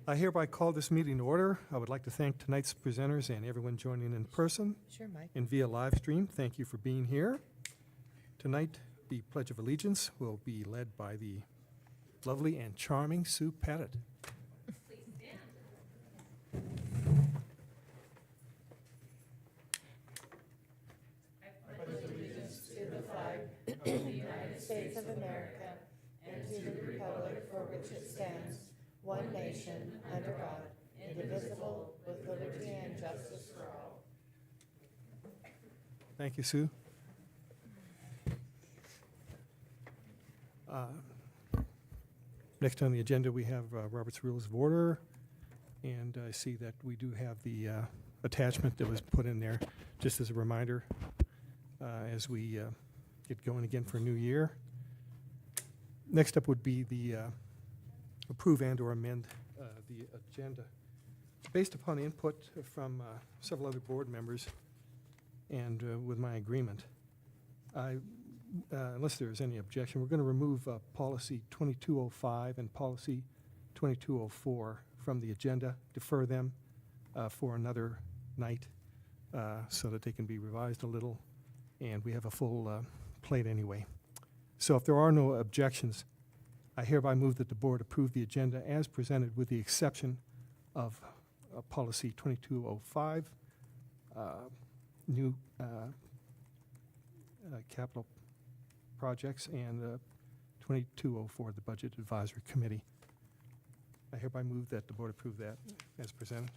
I hereby call this meeting to order. I would like to thank tonight's presenters and everyone joining in person Sure, Mike. and via live stream. Thank you for being here. Tonight, the Pledge of Allegiance will be led by the lovely and charming Sue Pettit. States of America, and to the republic for which it stands, one nation, under God, indivisible, with liberty and justice for all. Thank you, Sue. Next on the agenda, we have Robert's Rules of Order, and I see that we do have the attachment that was put in there, just as a reminder, as we get going again for a new year. Next up would be the approve and or amend the agenda. Based upon the input from several other board members and with my agreement, unless there is any objection, we're going to remove policy 2205 and policy 2204 from the agenda, defer them for another night so that they can be revised a little, and we have a full plate anyway. So if there are no objections, I hereby move that the board approve the agenda as presented with the exception of policy 2205, new capital projects, and 2204, the Budget Advisory Committee. I hereby move that the board approve that as presented.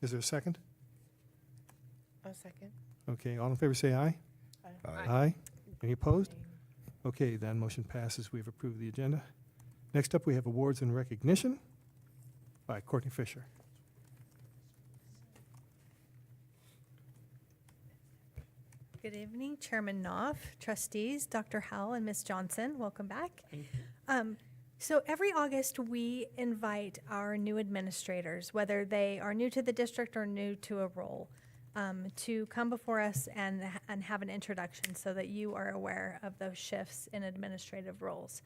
Is there a second? A second. Okay, all in favor say aye. Aye. Any opposed? Okay, then motion passes. We've approved the agenda. Next up, we have awards and recognition by Courtney Fisher. Good evening, Chairman Knopf, trustees, Dr. Howell, and Ms. Johnson. Welcome back. So every August, we invite our new administrators, whether they are new to the district or new to a role, to come before us and have an introduction so that you are aware of those shifts in administrative roles.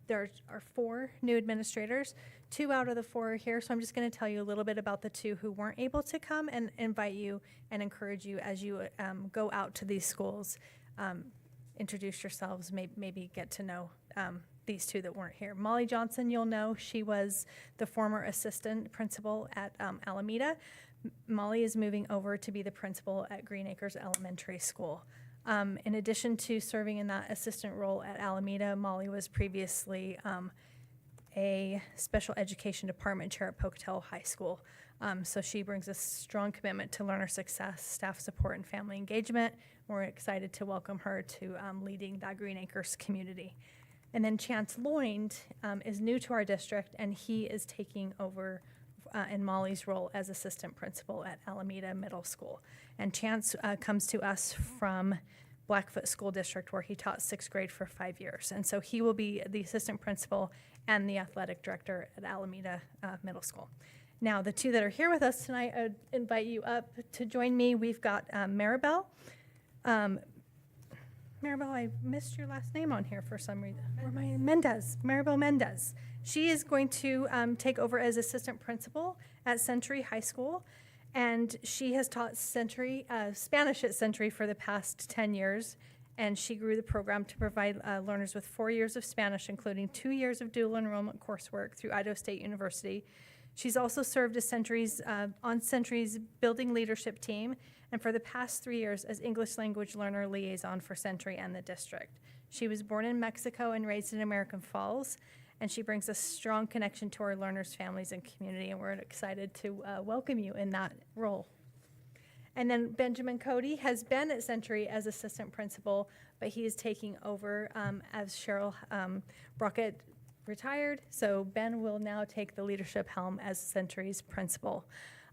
There are 4 new administrators. 2 out of the 4 are here, so I'm just going to tell you a little bit about the 2 who weren't able to come and invite you and encourage you as you go out to these schools. Introduce yourselves, maybe get to know these 2 that weren't here. Molly Johnson, you'll know, she was the former assistant principal at Alameda. Molly is moving over to be the principal at Green Acres Elementary School. In addition to serving in that assistant role at Alameda, Molly was previously a special education department chair at Pocatello High School. So she brings a strong commitment to learner success, staff support, and family engagement. We're excited to welcome her to leading that Green Acres community. And then Chance Lloyd is new to our district, and he is taking over in Molly's role as assistant principal at Alameda Middle School. And Chance comes to us from Blackfoot School District, where he taught 6th grade for 5 years. And so he will be the assistant principal and the athletic director at Alameda Middle School. Now, the 2 that are here with us tonight, I would invite you up to join me. We've got Maribel. Maribel, I missed your last name on here for some reason. Mendez, Maribel Mendez. She is going to take over as assistant principal at Century High School, and she has taught Spanish at Century for the past 10 years, and she grew the program to provide learners with 4 years of Spanish, including 2 years of dual enrollment coursework through Idaho State University. She's also served as on Century's building leadership team, and for the past 3 years as English language learner liaison for Century and the district. She was born in Mexico and raised in American Falls, and she brings a strong connection to our learners, families, and community, and we're excited to welcome you in that role. And then Benjamin Cody has been at Century as assistant principal, but he is taking over as Cheryl Brockett retired, so Ben will now take the leadership helm as Century's principal.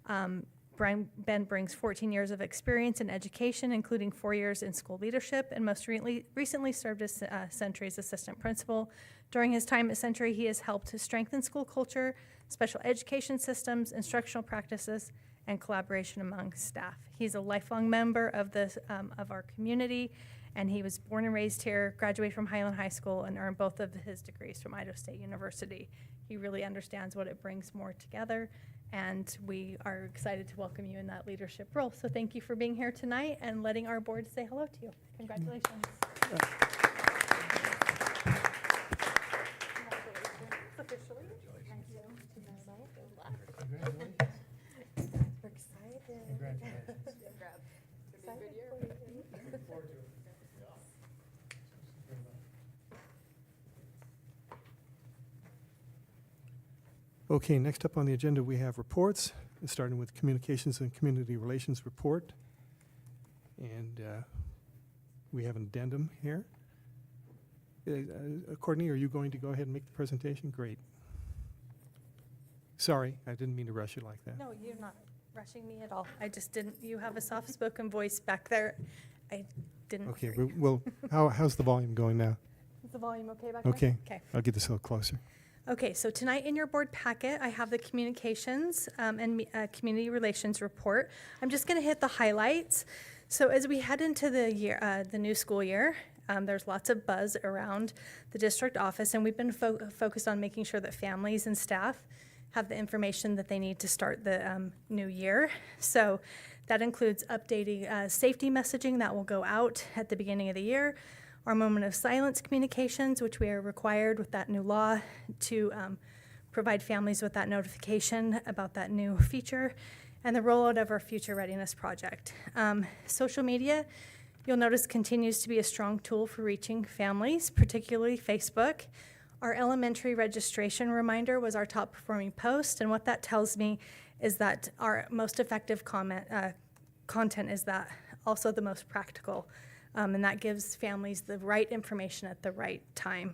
Ben brings 14 years of experience in education, including 4 years in school leadership, and most recently served as Century's assistant principal. During his time at Century, he has helped to strengthen school culture, special education systems, instructional practices, and collaboration among staff. He's a lifelong member of our community, and he was born and raised here, graduated from Highland High School, and earned both of his degrees from Idaho State University. He really understands what it brings more together, and we are excited to welcome you in that leadership role. So thank you for being here tonight and letting our board say hello to you. Congratulations. Officially. Thank you. We're excited. Excited for you. Okay, next up on the agenda, we have reports, starting with Communications and Community Relations Report. And we have an addendum here. Courtney, are you going to go ahead and make the presentation? Great. Sorry, I didn't mean to rush you like that. No, you're not rushing me at all. I just didn't, you have a soft-spoken voice back there. I didn't. Okay, well, how's the volume going now? Is the volume okay back there? Okay, Okay. I'll get this a little closer. Okay, so tonight in your board packet, I have the communications and community relations report. I'm just going to hit the highlights. So as we head into the year, the new school year, there's lots of buzz around the district office, and we've been focused on making sure that families and staff have the information that they need to start the new year. So that includes updating safety messaging that will go out at the beginning of the year, our moment of silence communications, which we are required with that new law to provide families with that notification about that new feature, and the rollout of our future readiness project. Social media, you'll notice, continues to be a strong tool for reaching families, particularly Facebook. Our elementary registration reminder was our top performing post, and what that tells me is that our most effective content is that also the most practical. And that gives families the right information at the right time.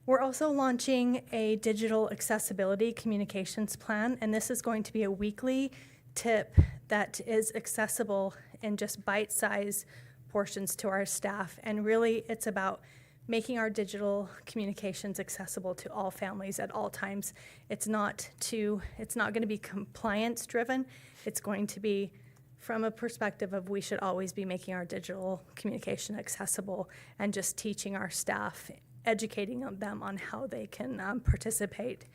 We're also launching a digital accessibility communications plan, and this is going to be a weekly tip that is accessible in just bite-sized portions to our staff. And really, it's about making our digital communications accessible to all families at all times. It's not going to be compliance-driven. It's going to be from a perspective of we should always be making our digital communication accessible and just teaching our staff, educating them on how they can participate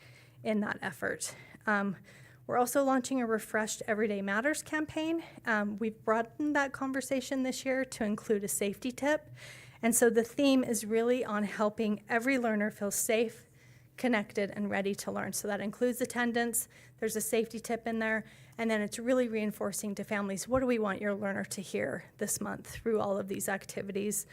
in that effort. We're also launching a refreshed Everyday Matters campaign. We've broadened that conversation this year to include a safety tip. And so the theme is really on helping every learner feel safe, connected, and ready to learn. So that includes attendance. There's a safety tip in there. And then it's really reinforcing to families, what do we want your learner to hear this month through all of these activities?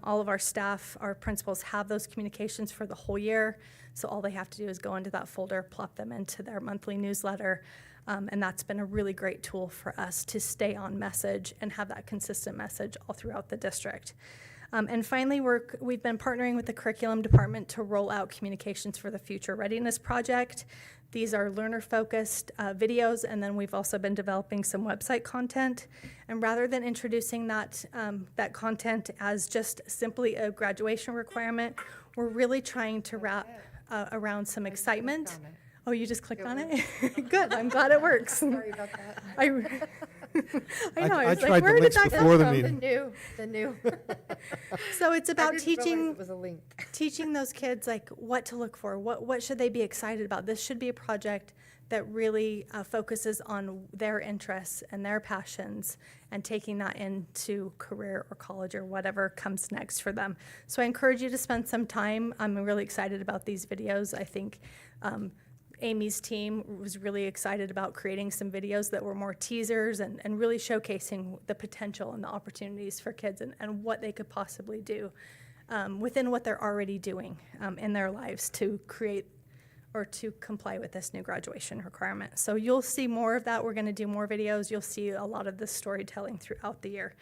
All of our staff, our principals have those communications for the whole year. So all they have to do is go into that folder, plop them into their monthly newsletter. And that's been a really great tool for us to stay on message and have that consistent message all throughout the district. And finally, we've been partnering with the curriculum department to roll out communications for the Future Readiness Project. These are learner-focused videos, and then we've also been developing some website content. And rather than introducing that content as just simply a graduation requirement, we're really trying to wrap around some excitement. Oh, you just clicked on it? Good, I'm glad it works. Sorry about that. I know, I I was like, tried the where did links that before come the from? meeting. The new. So it's about I didn't realize teaching it was a link. teaching those kids like what to look for, what should they be excited about. This should be a project that really focuses on their interests and their passions and taking that into career or college or whatever comes next for them. So I encourage you to spend some time. I'm really excited about these videos. I think Amy's team was really excited about creating some videos that were more teasers and really showcasing the potential and the opportunities for kids and what they could possibly do within what they're already doing in their lives to create or to comply with this new graduation requirement. So you'll see more of that. We're going to do more videos. You'll see a lot of this storytelling throughout the year.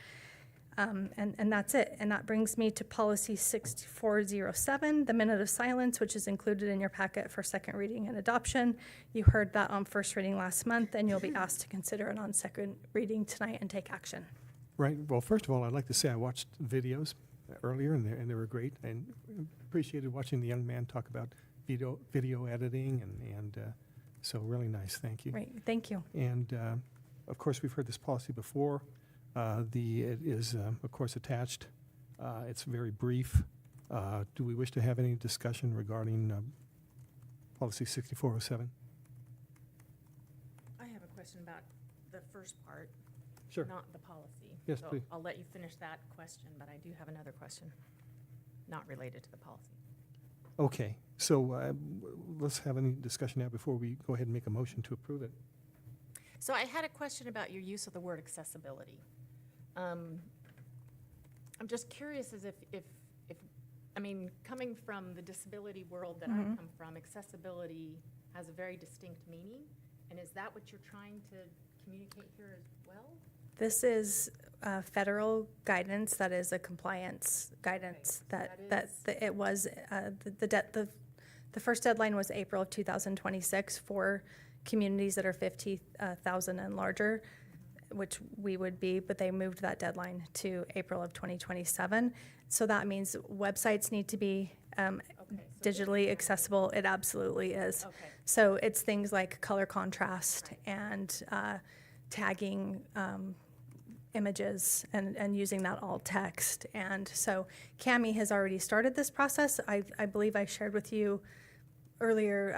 And that's it. And that brings me to policy 6407, the minute of silence, which is included in your packet for second reading and adoption. You heard that on first reading last month, and you'll be asked to consider it on second reading tonight and take action. Right. Well, first of all, I'd like to say I watched videos earlier, and they were great. And appreciated watching the young man talk about video editing, and so really nice. Thank you. Right. Thank you. And of course, we've heard this policy before. It is, of course, attached. It's very brief. Do we wish to have any discussion regarding policy 6407. I have a question about the first part, Sure. not the policy. Yes, So please. I'll let you finish that question, but I do have another question, not related to the policy. Okay, so let's have any discussion now before we go ahead and make a motion to approve it. So I had a question about your use of the word accessibility. I'm just curious as if, I mean, coming from the disability world that I come from, accessibility has a very distinct meaning. And is that what you're trying to communicate here as well? This is federal guidance that is a compliance guidance it was, the first deadline was April of 2026 for communities that are 50,000 and larger, which we would be, but they moved that deadline to April of 2027. So that means websites need to be digitally accessible. It absolutely is. Okay. So it's things like color contrast and tagging images and using that alt text. And so Cami has already started this process. I believe I shared with you earlier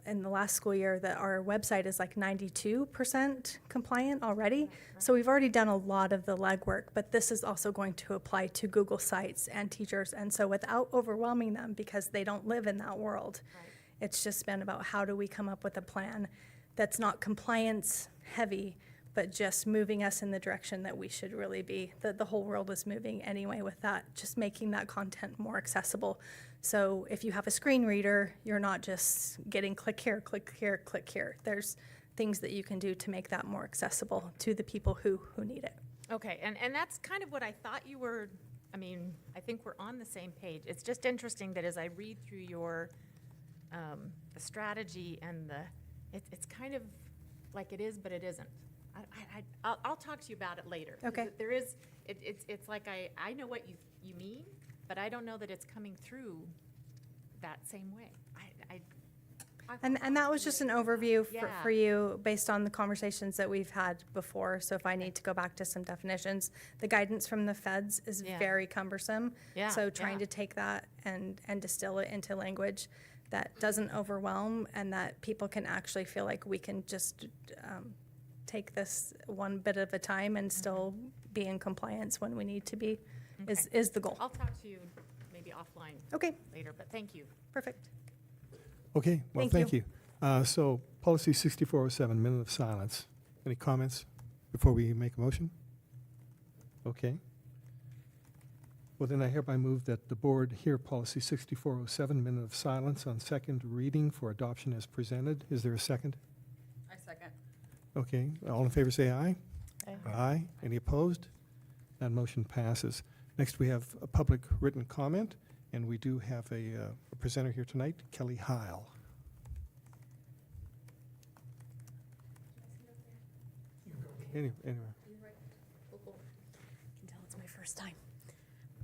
in the last school year that our website is like 92% compliant already. Right. So we've already done a lot of the legwork, but this is also going to apply to Google Sites and teachers. And so without overwhelming them, because they don't live in that world, right. It's just been about how do we come up with a plan that's not compliance heavy, but just moving us in the direction that we should really be. The whole world is moving anyway with that, just making that content more accessible. So if you have a screen reader, you're not just getting click here, click here, click here. There's things that you can do to make that more accessible to the people who need it. Okay, and that's kind of what I thought you were, I mean, I think we're on the same page. It's just interesting that as I read through your the strategy and it's kind of like it is, but it isn't. I'll talk to you about it later. Okay. There is, it's like I know what you mean, but I don't know that it's coming through that same way. And that was just an overview Yeah. for you based on the conversations that we've had before. So if I need to go back to some definitions, the guidance from the feds is Yeah. very cumbersome. Yeah, So trying yeah. to take that and distill it into language that doesn't overwhelm and that people can actually feel like we can just take this one bit at a time and still be in compliance when we need to be is the goal. I'll talk to you maybe offline Okay, later, but thank you. perfect. Okay, well, Thank thank you. So policy 6407, minute of silence. Any comments before we make a motion? Okay. Well, then I hereby move that the board hear policy 6407, minute of silence on second reading for adoption as presented. Is there a second? I second. Okay, all in favor say aye. Aye. Aye. Any opposed? That motion passes. Next, we have a public written comment, and we do have a presenter here tonight, Kelly Heil. Anyway. Can tell it's my first time.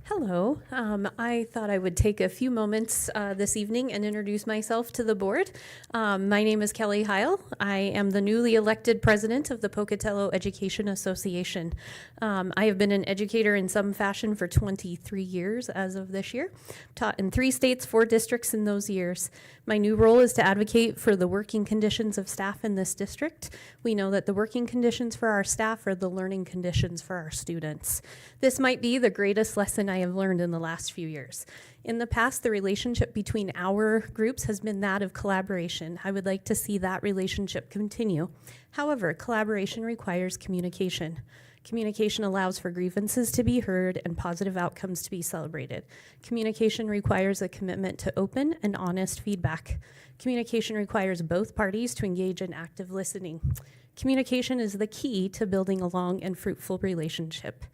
Hello. I thought I would take a few moments this evening and introduce myself to the board. My name is Kelly Heil. I am the newly elected president of the Pocatello Education Association. I have been an educator in some fashion for 23 years as of this year. Taught in 3 states, 4 districts in those years. My new role is to advocate for the working conditions of staff in this district. We know that the working conditions for our staff are the learning conditions for our students. This might be the greatest lesson I have learned in the last few years. In the past, the relationship between our groups has been that of collaboration. I would like to see that relationship continue. However, collaboration requires communication. Communication allows for grievances to be heard and positive outcomes to be celebrated. Communication requires a commitment to open and honest feedback. Communication requires both parties to engage in active listening. Communication is the key to building a long and fruitful relationship.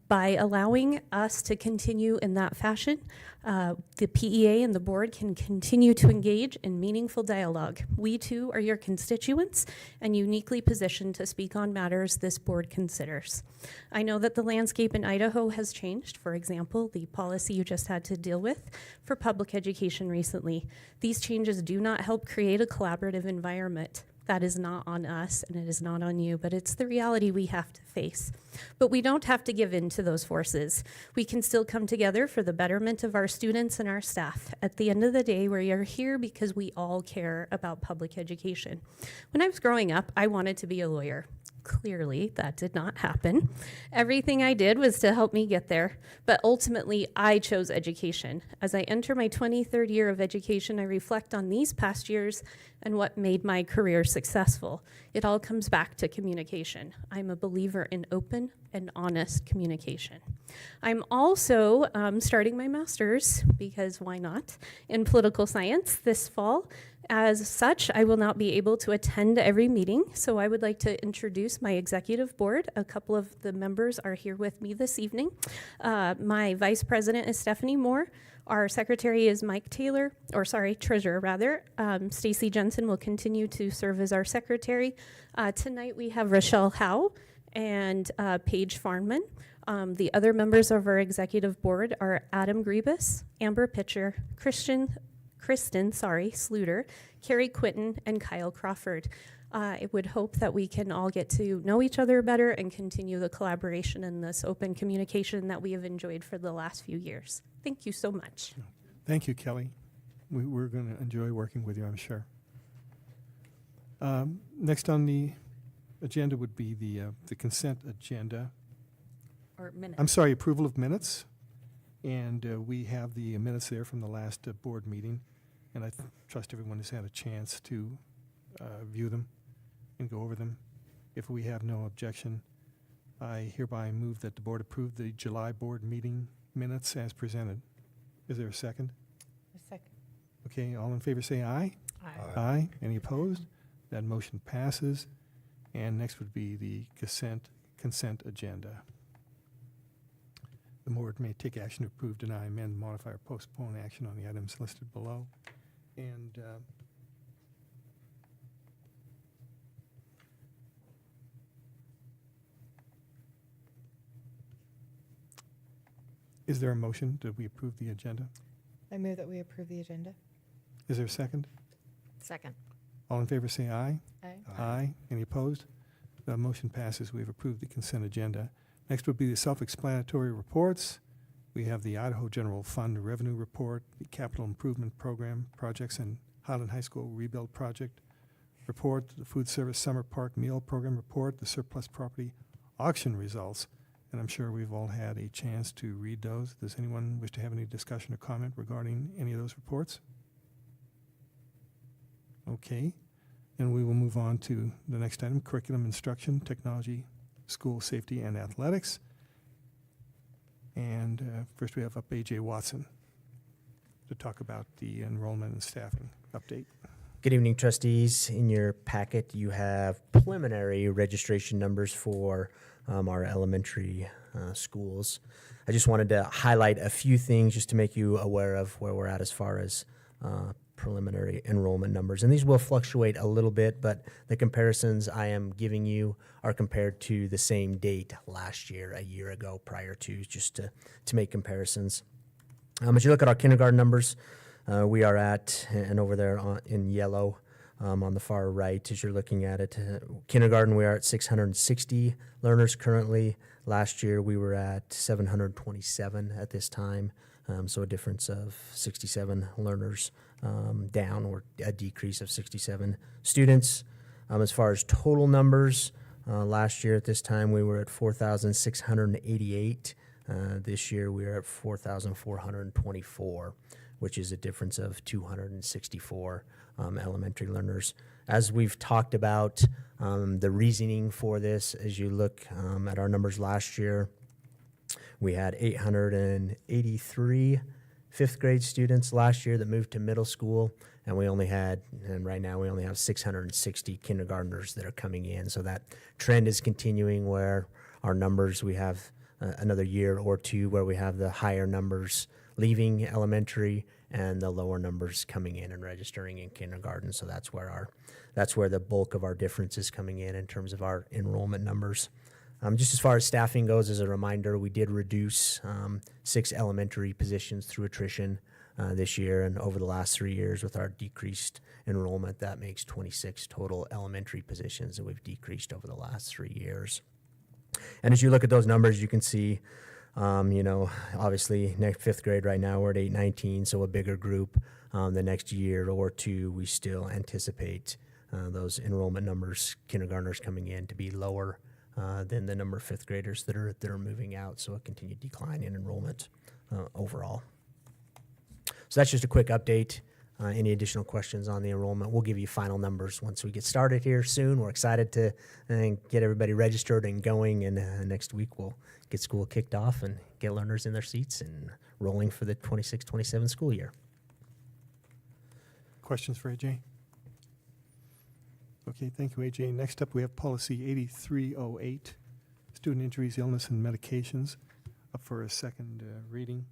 By allowing us to continue in that fashion, the PEA and the board can continue to engage in meaningful dialogue. We too are your constituents and uniquely positioned to speak on matters this board considers. I know that the landscape in Idaho has changed. For example, the policy you just had to deal with for public education recently. These changes do not help create a collaborative environment. That is not on us and it is not on you, but it's the reality we have to face. But we don't have to give in to those forces. We can still come together for the betterment of our students and our staff. At the end of the day, we are here because we all care about public education. When I was growing up, I wanted to be a lawyer. Clearly, that did not happen. Everything I did was to help me get there, but ultimately, I chose education. As I enter my 23rd year of education, I reflect on these past years and what made my career successful. It all comes back to communication. I'm a believer in open and honest communication. I'm also starting my master's, because why not, in political science this fall. As such, I will not be able to attend every meeting, so I would like to introduce my executive board. A couple of the members are here with me this evening. My vice president is Stephanie Moore. Our secretary is Mike Taylor, treasurer rather. Stacy Jensen will continue to serve as our secretary. Tonight we have Rochelle Howe and Paige Farnman. The other members of our executive board are Adam Grebus, Amber Pitcher, Kristen Sluter, Carrie Quinton, and Kyle Crawford. I would hope that we can all get to know each other better and continue the collaboration and this open communication that we have enjoyed for the last few years. Thank you so much. Thank you, Kelly. We're going to enjoy working with you, I'm sure. Next on the agenda would be the consent agenda. Or minutes. I'm sorry, approval of minutes. And we have the minutes there from the last board meeting. And I trust everyone has had a chance to view them and go over them. If we have no objection, I hereby move that the board approve the July board meeting minutes as presented. Is there a second? A second. Okay, all in favor say aye. Aye. Aye. Any opposed? That motion passes. And next would be the consent agenda. The board may take action to approve, deny, amend, modify, or postpone action on the items listed below. And is there a motion that we approve the agenda? I move that we approve the agenda. Is there a second? Second. All in favor say aye. Aye. Aye. Any opposed? The motion passes. We have approved the consent agenda. Next would be the self-explanatory reports. We have the Idaho General Fund Revenue Report, the Capital Improvement Program projects and Highland High School Rebuild Project report, the Food Service Summer Park Meal Program report, the surplus property auction results. And I'm sure we've all had a chance to read those. Does anyone wish to have any discussion or comment regarding any of those reports? Okay. And we will move on to the next item, curriculum instruction, technology, school safety, and athletics. And first we have up A.J. Watson to talk about the enrollment and staffing update. Good evening, trustees. In your packet, you have preliminary registration numbers for our elementary schools. I just wanted to highlight a few things just to make you aware of where we're at as far as preliminary enrollment numbers. And these will fluctuate a little bit, but the comparisons I am giving you are compared to the same date last year, a year ago, prior to, just to make comparisons. As you look at our kindergarten numbers, we are at, and over there in yellow on the far right, as you're looking at it, kindergarten, we are at 660 learners currently. Last year, we were at 727 at this time, so a difference of 67 learners down, or a decrease of 67 students. As far as total numbers, last year at this time, we were at 4,688. This year, we are at 4,424, which is a difference of 264 elementary learners. As we've talked about, the reasoning for this, as you look at our numbers last year, we had 883 fifth grade students last year that moved to middle school, and right now we only have 660 kindergartners that are coming in. So that trend is continuing where our numbers, we have another year or two where we have the higher numbers leaving elementary and the lower numbers coming in and registering in kindergarten. So that's where the bulk of our difference is coming in terms of our enrollment numbers. Just as far as staffing goes, as a reminder, we did reduce 6 elementary positions through attrition this year. And over the last 3 years with our decreased enrollment, that makes 26 total elementary positions that we've decreased over the last 3 years. And as you look at those numbers, you can see, obviously next fifth grade right now, we're at 819, so a bigger group. The next year or two, we still anticipate those enrollment numbers, kindergartners coming in, to be lower than the number of fifth graders that are moving out. So a continued decline in enrollment overall. So that's just a quick update. Any additional questions on the enrollment? We'll give you final numbers once we get started here soon. We're excited to get everybody registered and going, and next week we'll get school kicked off and get learners in their seats and rolling for the 26-27 school year. Questions for AJ? Okay, thank you, AJ. Next up, we have policy 8308, student injuries, illness, and medications, up for a second reading.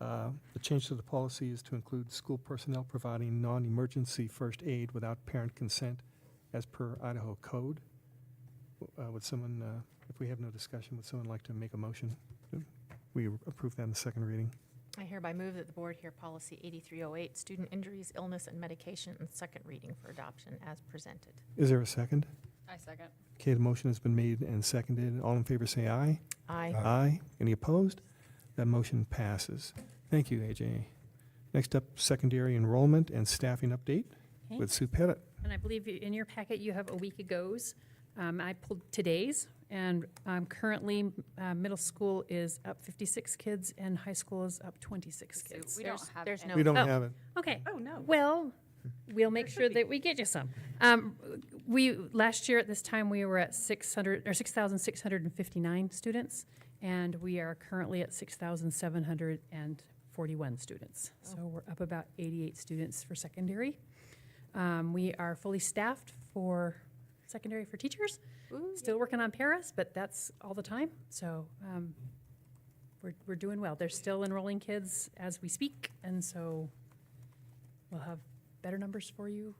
The change to the policy is to include school personnel providing non-emergency first aid without parent consent as per Idaho code. Would someone, if we have no discussion, would someone like to make a motion? We approve that in the second reading. I hereby move that the board hear policy 8308, student injuries, illness, and medication, and second reading for adoption as presented. Is there a second? I second. Okay, the motion has been made and seconded. All in favor say aye. Aye. Aye. Any opposed? That motion passes. Thank you, AJ. Next up, secondary enrollment and staffing update Okay. with Sue Pettit. And I believe in your packet, you have a week ago's. I pulled today's, and currently, middle school is up 56 kids, and high school is up 26 kids. We don't have There's any. no. We don't Oh. have it. Okay. Oh, no. Well, we'll make sure that we get you some. Last year at this time, we were at 6,659 students, and we are currently at 6,741 students. So we're up about 88 students for secondary. We are fully staffed for secondary for teachers. Ooh, Still working on paras, but that's all the time. So we're doing well. They're still enrolling kids as we speak, and so we'll have better numbers for you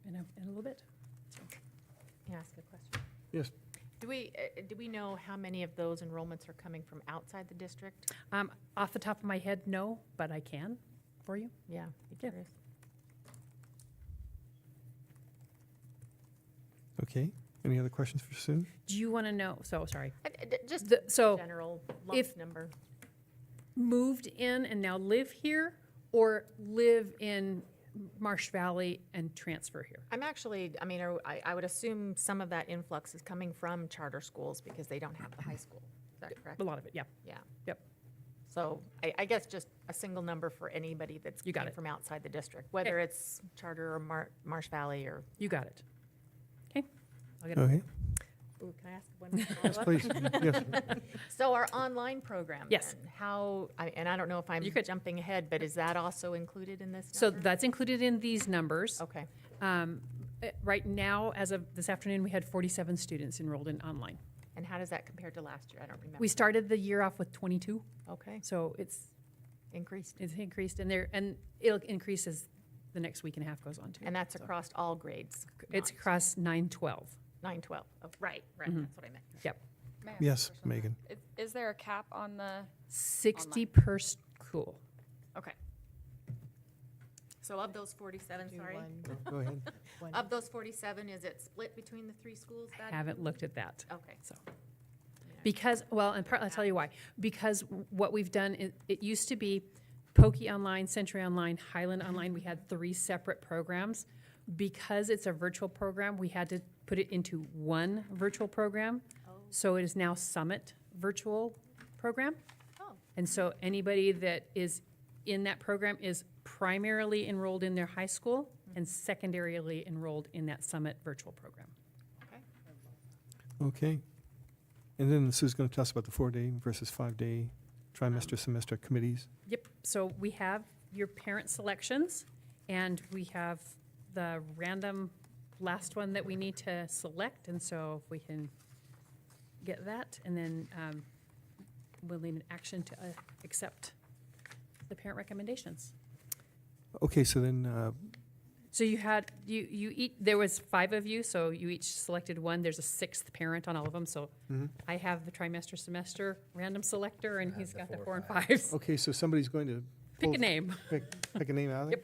in a little bit. Can I ask a question? Yes. Do we know how many of those enrollments are coming from outside the district? Off the top of my head, no, but I can for you. Yeah, be Yeah. curious. Okay. Any other questions for Sue? Do you want to know? So sorry. Just So general if- lump number. moved in and now live here, or live in Marsh Valley and transfer here? I'm actually, I would assume some of that influx is coming from charter schools because they don't have the high school. Is that correct? A lot of it, yeah. Yeah. Yep. So I guess just a single number for anybody that's You got coming it. from outside the district, whether it's charter or Marsh Valley or, You got it. Okay. I'll get it. Okay. ooh, can I ask one more Yes, follow-up? please. Yes. So our online program. Yes. then, and I don't know if I'm You could- jumping ahead, but is that also included in this So number? that's included in these numbers. Okay, Right now, as of this afternoon, we had 47 students enrolled in online. and how does that compare to last year? I don't remember. We started the year off with 22, Okay, so it's increased. increased, and it'll increase as the next week and a half goes on too. And that's across all grades? It's across 9-12. 9-12. Oh, right, Mhm. that's what I meant. Yep. May I ask a Yes, question? Megan. Is there a cap on the, 60 per school. Okay. So of those 47, Do sorry, one- Go ahead. one- of those 47, is it split between the three schools? I haven't looked at that. Okay. So, because, well, and part, I'll tell you why. Because what we've done, it used to be Pokey Online, Century Online, Highland Online. We had 3 separate programs. Because it's a virtual program, we had to put it into one virtual program. So it is now Summit Virtual Program. Oh. And so anybody that is in that program is primarily enrolled in their high school and secondarily enrolled in that Summit Virtual Program. Okay. Okay. And then Sue's going to tell us about the 4-day versus 5-day trimester, semester committees. Yep, so we have your parent selections, and we have the random last one that we need to select, and so if we can get that, and then we'll need an action to accept the parent recommendations. Okay, so then, So you had, you each, there was 5 of you, so you each selected one. There's a 6th parent on all of them, so I have the trimester, semester random selector, and he's got the 4 and 5s. okay, so somebody's going to Pick a Full- name. Pick a name out of there?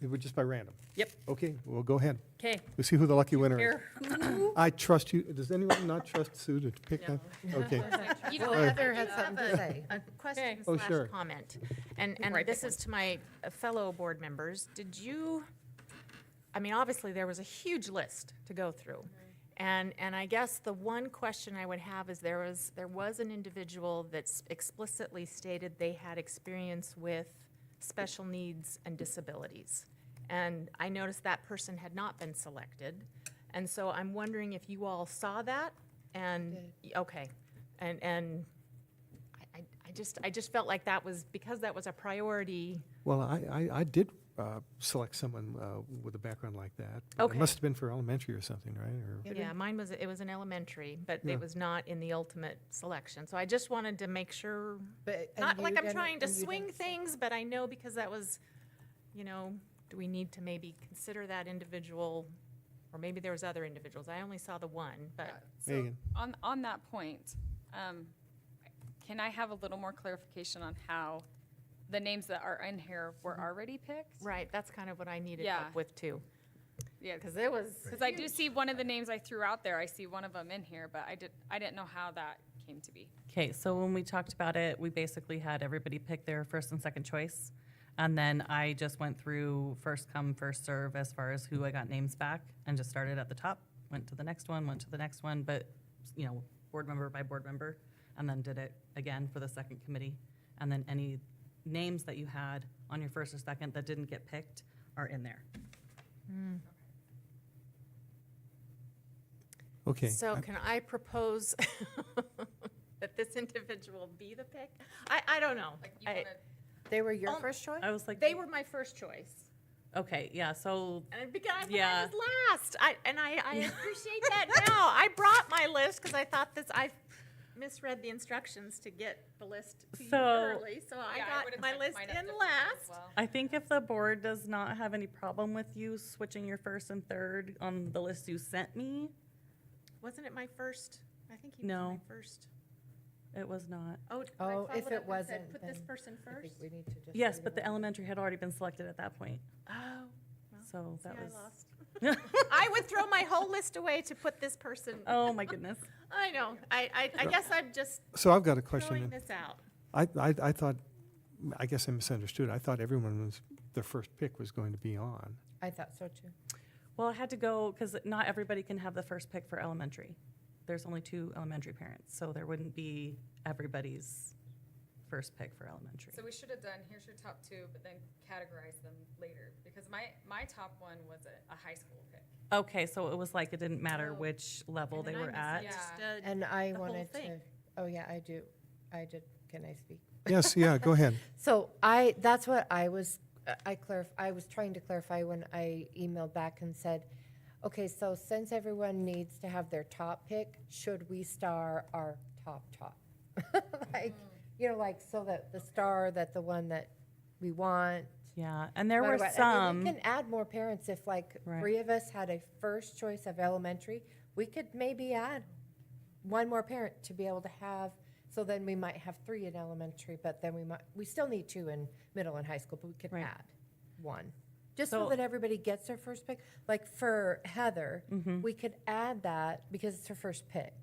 It was just by random? Yep. Okay, well, go ahead. Okay. We'll see who the lucky winner is. Here. I trust you. Does anyone not trust Sue to pick that? Okay. You know, Well, Heather I had do something have to say. A question Oh, slash sure. comment, and Right, this pick is to my fellow board members. Did you, I mean, obviously, there was a huge list to go through. And I guess the one question I would have is there was an individual that explicitly stated they had experience with special needs and disabilities. And I noticed that person had not been selected. And so I'm wondering if you all saw that and, okay. And I just felt like that was, because that was a priority. Well, I did select someone with a background like that. but Okay. It must have been for elementary or something, right? Or Yeah, mine was, it was an elementary, but Yeah. it was not in the ultimate selection. So I just wanted to make sure, But- and not you like I'm didn't- trying to and you swing didn't- things, but I know because that was, you know, do we need to maybe consider that individual? Or maybe there was other individuals. I only saw the one, but. So Megan. on that point, can I have a little more clarification on how the names that are in here were already picked? Right, that's kind of what I needed Yeah. help with too. Yeah, Because it was. because I do see one of the names I threw out there. I see one of them in here, but I didn't know how that came to be. Okay, so when we talked about it, we basically had everybody pick their first and second choice. And then I just went through first come, first serve as far as who I got names back and just started at the top, went to the next one, went to the next one, but, you know, board member by board member, and then did it again for the second committee. And then any names that you had on your first or second that didn't get picked are in there. Okay. So can I propose that this individual be the pick? I don't know. Like you I- wanna, They were your Oh, first choice? I was like, They were my first choice. okay, yeah, so And because I Yeah. was last. I appreciate that now. I brought my list because I thought I misread the instructions to get the list to you So- early. So I yeah, got would've my set list mine up in differently as last. well. I think if the board does not have any problem with you switching your first and third on the list you sent me, Wasn't it my first? I think he No. was my first. it was not. Oh, did I Oh, follow if up it and said, wasn't, put this then person I think first? we need to just. Yes, leave but it the alone. elementary had already been selected at that point, Oh, so see, that I was. lost. I would throw my whole list away to put this person. Oh, my goodness. I know. I guess I'm just So I've got a question. throwing then. this out. I thought, I guess I misunderstood. I thought everyone was, their first pick was going to be on. I thought so too. Well, I had to go, because not everybody can have the first pick for elementary. There's only 2 elementary parents, so there wouldn't be everybody's first pick for elementary. So we should have done, here's your top 2, but then categorize them later, because my top one was a high school pick. Okay, so it was like it didn't matter Oh. which level And they then I were at. misunderstood And I the whole wanted to, thing. oh yeah, I do. I did, can I speak? Yes, yeah, go ahead. So that's what I was trying to clarify when I emailed back and said, okay, so since everyone needs to have their top pick, should we star our top? Like, like, so that the star, that the one that we want. Yeah, and there no were matter what. And then some, we can add more parents if like Right. 3 of us had a first choice of elementary, we could maybe add one more parent to be able to have, so then we might have 3 in elementary, but then we still need 2 in middle and high school, but we could Right. add 1. Just so So- that everybody gets their first pick. Like for Heather, Mm-hmm. we could add that because it's her first pick.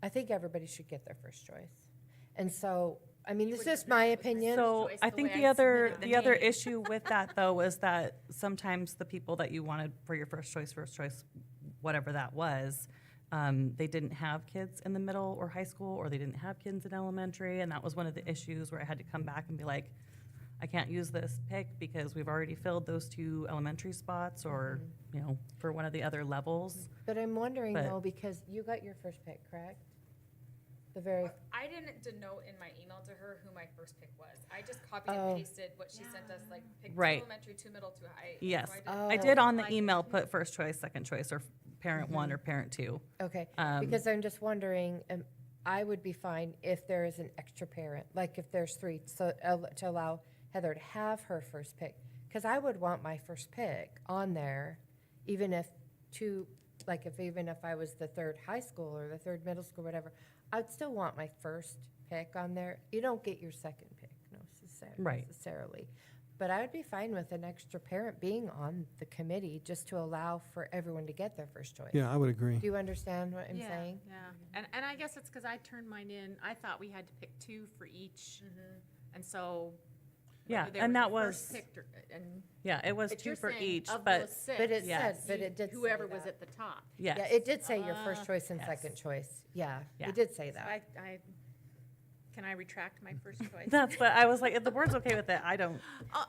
I think everybody should get their first choice. And so, I mean, this is just my opinion. so choice I the think way the I other, submitted the the other name. issue with that though was that sometimes the people that you wanted for your first choice, whatever that was, they didn't have kids in the middle or high school, or they didn't have kids in elementary, and that was one of the issues where I had to come back and be like, I can't use this pick because we've already filled those 2 elementary spots, or, for one of the other levels. But I'm wondering But- though, because you got your first pick, correct? The very, I didn't denote in my email to her who my first pick was. I just copied Oh. and pasted what she sent us, like pick 2 Right. elementary, 2 middle, 2 high. Yes, So I Oh. I did on the Like- email put first choice, second choice, or parent 1 or parent 2. okay, Um, because I'm just wondering, I would be fine if there is an extra parent, like if there's 3, so to allow Heather to have her first pick. Because I would want my first pick on there, even if 2, like even if I was the 3rd high school or the 3rd middle school, whatever, I'd still want my first pick on there. You don't get your second pick necessarily. Right. necessarily. But I would be fine with an extra parent being on the committee just to allow for everyone to get their first choice. Yeah, I would agree. Do you understand what I'm Yeah, saying? Yeah, and I guess it's because I turned mine in, I thought we had to pick two for each, and so. Yeah, whether they and were that the was, first picked or- And. yeah, it was but two you're for saying each, of but those six, But it Yes. said, but it did say Whoever was that. at the top. yes. Yeah, it did say your first choice and yes. second choice. Yeah, Yeah. it did say So that. can I retract my first choice? That's what, I was like, if the board's okay with it, I don't,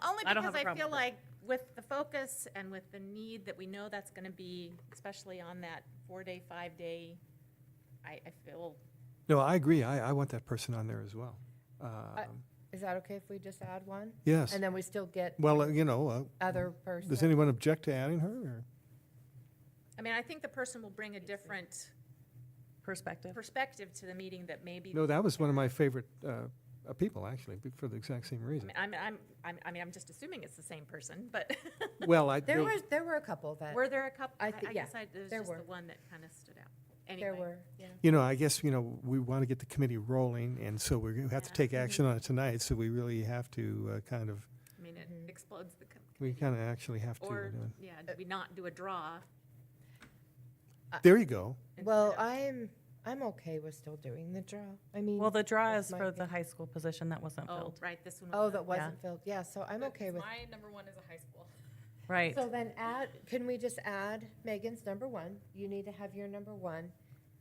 Only I don't have because a I feel problem with like with the focus and with the need that we know that's gonna be, especially on that 4-day, 5-day, I feel, No, I agree. I want that person on there as well. Is that okay if we just add one? Yes. And then we still get Well, other person? does anyone object to adding her? Or? I mean, I think the person will bring a different perspective. perspective to the meeting that maybe. No, that was one of my favorite people, actually, for the exact same reason. I mean, I'm just assuming it's the same person, but Well, There were a couple that, were there a couple? I I thi- yeah, guess it was there just the were. one that kind of stood out. there Anyway, were, yeah. I guess, we want to get the committee rolling, and so we have to Yeah. take action on it tonight, so we really have to kind of, I mean, it explodes the. we kind of actually have to. Or, yeah, did we not do a draw? There you go. Well, instead I'm okay with still doing the draw. I mean. Well, the draw that's is my for the opinion. high school position that wasn't of- Oh, filled. right, this one. Oh, was that not- wasn't filled. Yeah, so I'm okay with. My number one is a high school. Right. So then can we just add Megan's number one? You need to have your number one.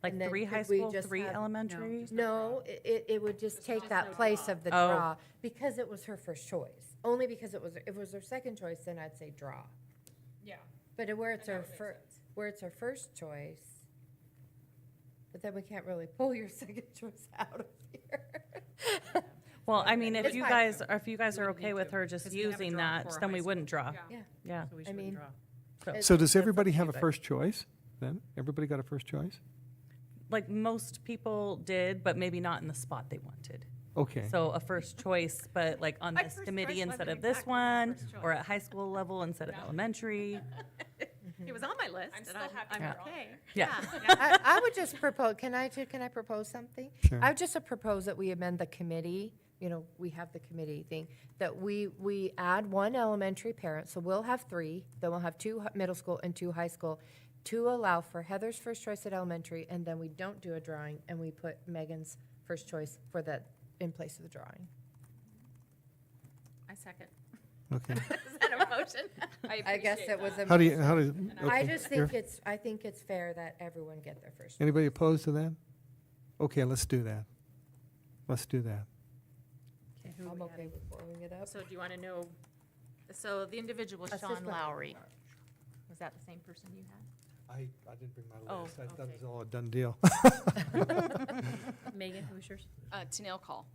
Like and then 3 high could we school, just 3 have- elementary? No, it would just take that no place draw. of the Oh. draw, because it was her first choice. Only because if it was her second choice, then I'd say draw. Yeah. But where it's And her that would make first, sense. where it's her first choice, but then we can't really pull your second choice out of here. Well, I mean, It's if you fine. guys are We okay need with to, her just 'cause we have a using draw that, for then high we school. wouldn't draw. Yeah. Yeah. Yeah. So we I shouldn't mean- draw. So does That's up everybody to have you a guys. first choice then? Everybody got a first choice? Like most people did, but maybe not in the spot they wanted. Okay. So a first choice, but like on My this first committee choice instead wasn't of this exactly my one, first or choice. at high school level instead of elementary. It was on my list. I'm and still happy I'm you're on okay. there. Yeah. I would just propose, can I propose something? Sure. I would just propose that we amend the committee, we have the committee thing, that we add one elementary parent, so we'll have 3, then we'll have 2 middle school and 2 high school, to allow for Heather's first choice at elementary, and then we don't do a drawing, and we put Megan's first choice for that, in place of the drawing. I second. Okay. Is that a motion? I guess it was a. How do I okay. just Here. think I think it's fair that everyone get their first. Anybody opposed to that? Okay, let's do that. Let's do that. Okay, who are I'm we okay adding? with blowing it up. So do you want to know, so the individual was Sean Assistant. Lowry. Was that the same person you had? I didn't bring my Oh, list. I thought it okay. was all a done deal. Megan, who was yours? Tennille Call.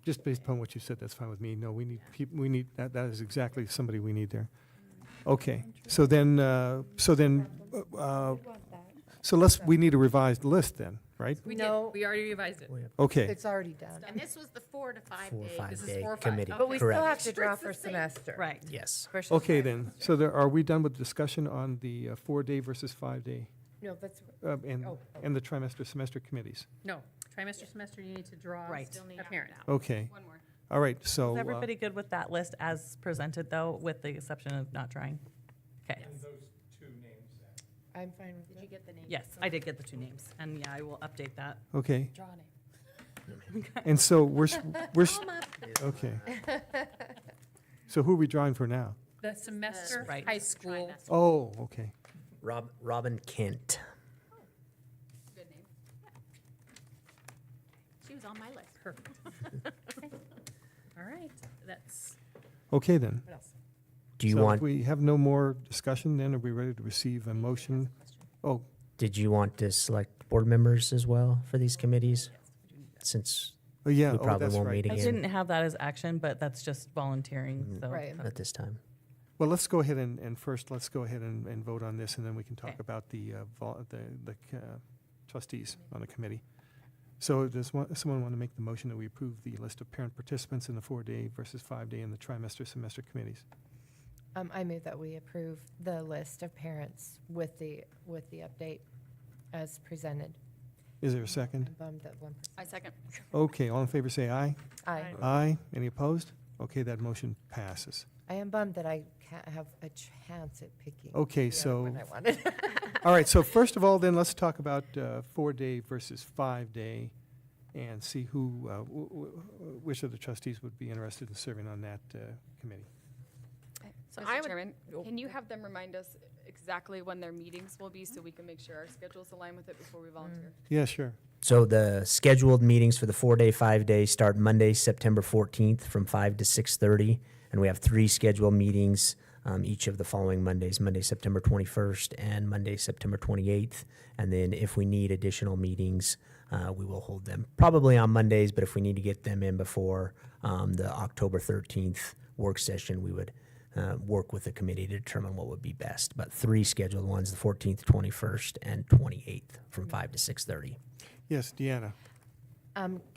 Just based upon what you said, that's fine with me. No, we need people, we need, that is exactly somebody we need there. Okay, so then, uh, we need a revised list then, right? We did, No. we already revised it. Okay, It's already done. And this was the 4 to 5 4 or day. 5 This is day 4 or 5. committee. But we still Correct. have to draw It's the for same. semester. Right. Yes. versus okay semester. then. So are we done with discussion on the 4-day versus 5-day No, that's, and Oh, oh. the trimester, semester committees? No, trimester, semester, you need to draw Right. Still need a parent. Okay, One more. all right, so. Is everybody good with that list as presented, though, with the exception of not trying? Okay. I'm fine with Did you it. get the name? Yes, I did get the 2 names, and yeah, I will update that. Okay, Draw a name. and so okay. So who are we drawing for now? The semester, Right. high school. Oh, okay. Robin Kent. Good name. She was on my list. Perfect. Okay. All right, that's, Okay then. what else? Do you So if want, we have no more discussion, then are we ready to receive a motion? Oh, did you want to select board members as well for these committees? Since yeah, we oh, probably that's won't right. meet I again didn't have that as action, but that's just volunteering, so. Right. at this time. Well, let's go ahead and first, let's go ahead and vote on this, and then we can talk Okay. about the trustees on the committee. So does someone want to make the motion that we approve the list of parent participants in the 4-day versus 5-day and the trimester, semester committees? I move that we approve the list of parents with the update as presented. Is there a second? I'm bummed that one person. I second. Okay, all in favor say aye. Aye. Aye. Any opposed? Okay, that motion passes. I am bummed that I can't have a chance at picking. Okay, the other so, one I wanted. all right, so first of all, then, let's talk about 4-day versus 5-day and see who, which of the trustees would be interested in serving on that committee. So Mr. I would- Chairman, can you have them remind us exactly when their meetings will be so we can make sure our schedules align with it before we volunteer? Yeah, sure. So the scheduled meetings for the 4-day, 5-day start Monday, September 14th from 5 to 6:30. And we have 3 scheduled meetings each of the following Mondays, Monday, September 21st and Monday, September 28th. And then if we need additional meetings, we will hold them probably on Mondays, but if we need to get them in before the October 13th work session, we would work with the committee to determine what would be best. But 3 scheduled ones, the 14th, 21st, and 28th from 5 to 6:30. Yes, Deanna.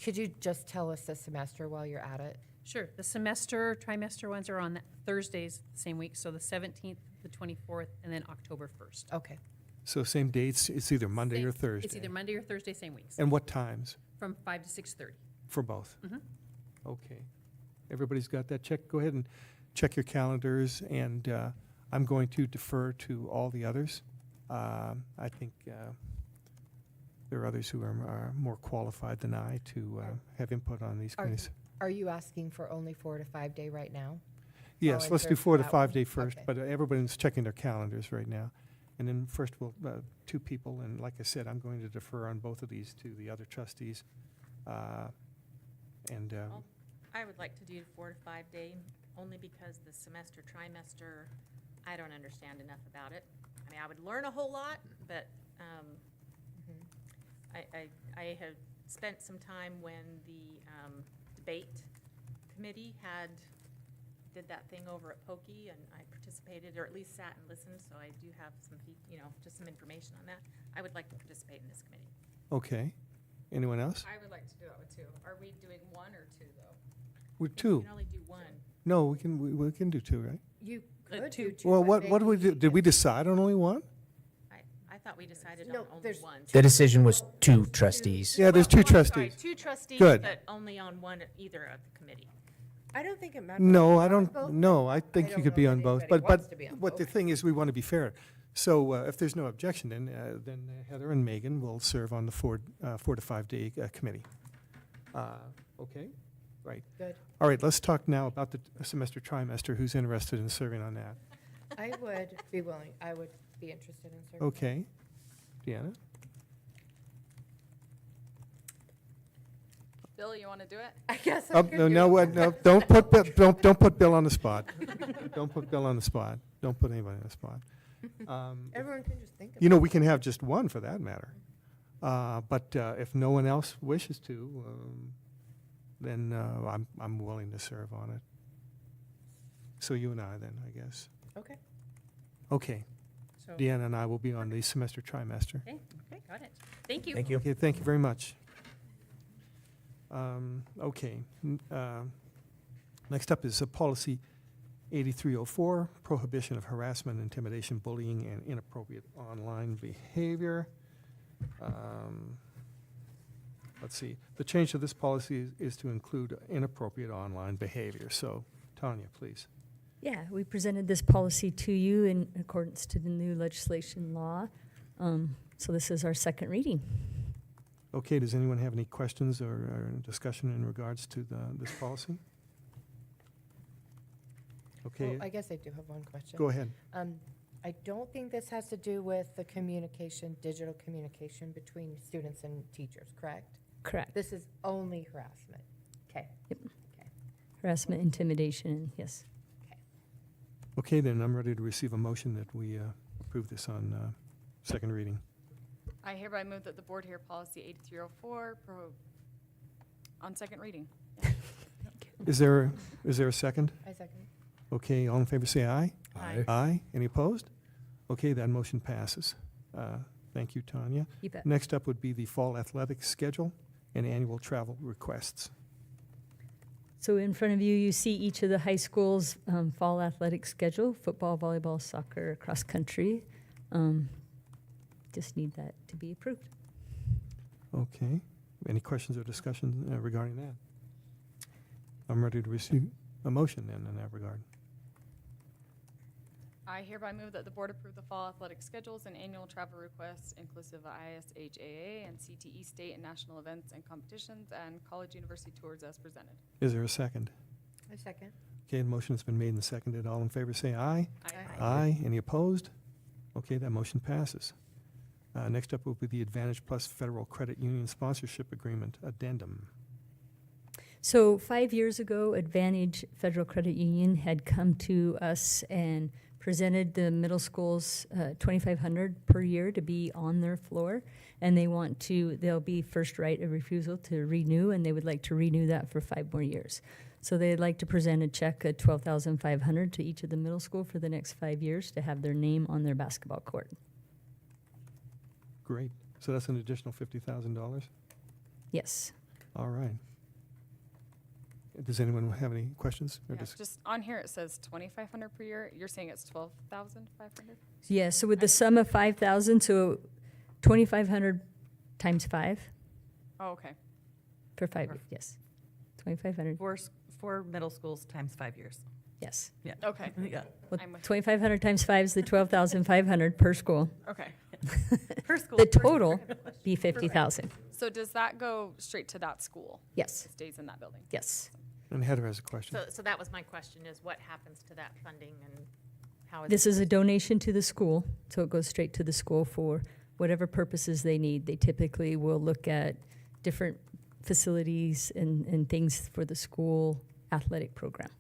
Could you just tell us the semester while you're at it? Sure, the trimester ones are on Thursdays, the same week, so the 17th, the 24th, and then October 1st. Okay. So same dates, it's either Monday or Same- Thursday? It's either Monday or Thursday, same weeks, And what times from 5 to 6:30. for both? Mhm. Okay. Everybody's got that check? Go ahead and check your calendars, and I'm going to defer to all the others. I think there are others who are more qualified than I to have input on these Are- committees. Are you asking for only 4 to 5 day right now? Yes, in let's do terms of 4 to that one? 5 day first, Okay. but everybody's checking their calendars right now. And then first we'll, 2 people, and like I said, I'm going to defer on both of these to the other trustees. And, I would like to do 4 to 5 day, only because the semester, trimester, I don't understand enough about it. I mean, I would learn a whole lot, but I have spent some time when the debate committee did that thing over at Pokey, and I participated, or at least sat and listened, so I do have some, just some information on that. I would like to participate in this committee. okay. Anyone else? I would like to do that with 2. Are we doing 1 or 2, though? With You 2. can only do 1. No, we can do 2, right? You could could do do 2. Well, what do we do? Did we decide on only 1? I thought we decided No, on only there's- 1. The decision was 2 trustees. Yeah, there's 2 Well, I'm sorry, trustees. 2 trustees, Good. but only on one, either of the committee. I don't think it matters. No, I Both? don't, no, I think you don't could be know on that both. anybody But, wants to be on what the both. thing is, we want to be fair. So if there's no objection, then Heather and Megan will serve on the 4 to 5 day committee. Okay, right. Good. All right, let's talk now about the semester, trimester. Who's interested in serving on that? I would be willing, I would be interested in serving. Okay. Deanna? Bill, you want to do it? I guess I Oh, could no, do no, it. what, no, don't put Bill, don't put Bill on the spot. Don't put Bill on the spot. Don't put anybody on the spot. Everyone can just think about it. You know, we can have just one for that matter. But if no one else wishes to, then I'm willing to serve on it. So you and I then, I guess. Okay. Okay. So, Deanna and I will be on the semester, trimester. okay, got it. Thank you. Thank you. Okay, thank you very much. Okay. Next up is policy 8304, prohibition of harassment, intimidation, bullying, and inappropriate online behavior. Let's see. The change to this policy is to include inappropriate online behavior. So, Tanya, please. Yeah, we presented this policy to you in accordance to the new legislation law. So this is our second reading. Okay, does anyone have any questions or discussion in regards to this policy? Okay, Well, I guess I do have one question. go ahead. I don't think this has to do with the communication, digital communication between students and teachers, correct? Correct. This is only harassment. Okay. Harassment, intimidation, yes. Okay, then I'm ready to receive a motion that we approve this on second reading. I hereby move that the board hear policy 8304 on second reading. Is there a second? I second. Okay, all in favor say aye. Aye. Aye. Any opposed? Okay, that motion passes. Thank you, Tanya. You bet. Next up would be the fall athletics schedule and annual travel requests. So in front of you, you see each of the high schools' fall athletic schedule, football, volleyball, soccer, cross country. Just need that to be approved. Okay. Any questions or discussion regarding that? I'm ready to receive a motion then in that regard. I hereby move that the board approve the fall athletic schedules and annual travel requests inclusive of ISHAA and CTE state and national events and competitions and college university tours as presented. Is there a second? A second. Okay, the motion has been made and seconded. All in favor say aye. Aye. Aye. Any opposed? Okay, that motion passes. Next up will be the Advantage Plus Federal Credit Union Sponsorship Agreement Addendum. So 5 years ago, Advantage Federal Credit Union had come to us and presented the middle schools $2,500 per year to be on their floor, and they'll be first right of refusal to renew, and they would like to renew that for 5 more years. So they'd like to present a check of $12,500 to each of the middle school for the next 5 years to have their name on their basketball court. Great. So that's an additional $50,000? Yes. All right. Does anyone have any questions? Or Yeah, just on here, it says 2,500 per year. You're saying it's 12,500? Yeah, so with the sum of 5,000, so 2,500 times 5 Oh, okay. for 5 years, yes. 2,500, For middle schools times 5 years. yes. Yeah. Okay. Yeah. Well, I'm with you. 2,500 times 5 is the 12,500 per school. Okay. Per school. The total be 50,000. So does that go straight to that school? Yes, It stays in that building? yes. And Heather has a question. So that was my question, is what happens to that funding and how is This is a donation to the school, so it goes straight to the school for whatever purposes they need. They typically will look at different facilities and things for the school athletic program.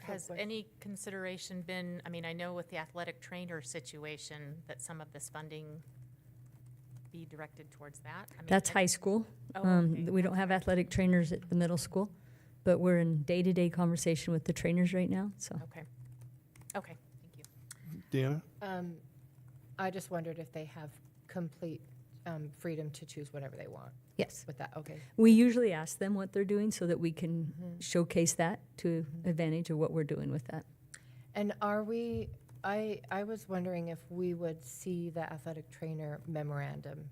Has any consideration been, I mean, I know with the athletic trainer situation, that some of this funding be directed towards that? I mean, That's high school. Oh, okay. We don't have athletic trainers at the middle school, but we're in day-to-day conversation with the trainers right now, so. Okay, okay, thank you. Deanna? I just wondered if they have complete freedom to choose whatever they want Yes. with that. Okay. We usually ask them what they're doing so that we can showcase that to advantage of what we're doing with that. And are we, I was wondering if we would see the athletic trainer memorandum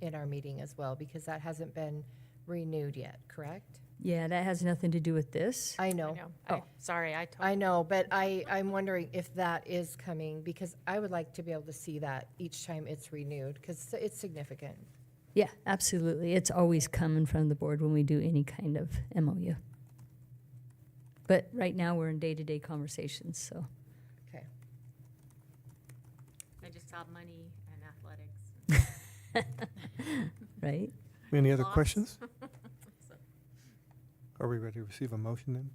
in our meeting as well, because that hasn't been renewed yet, correct? Yeah, that has nothing to do with this. I I know. know, Oh. sorry, I I know, but I'm wondering if that is coming, because I would like to be able to see that each time it's renewed, because it's significant. Yeah, absolutely. It's always come in front of the board when we do any kind of MOU. But right now, we're in day-to-day conversations, so. Okay. I just saw money and athletics. Right? Any other Lots. questions? Are we ready to receive a motion then?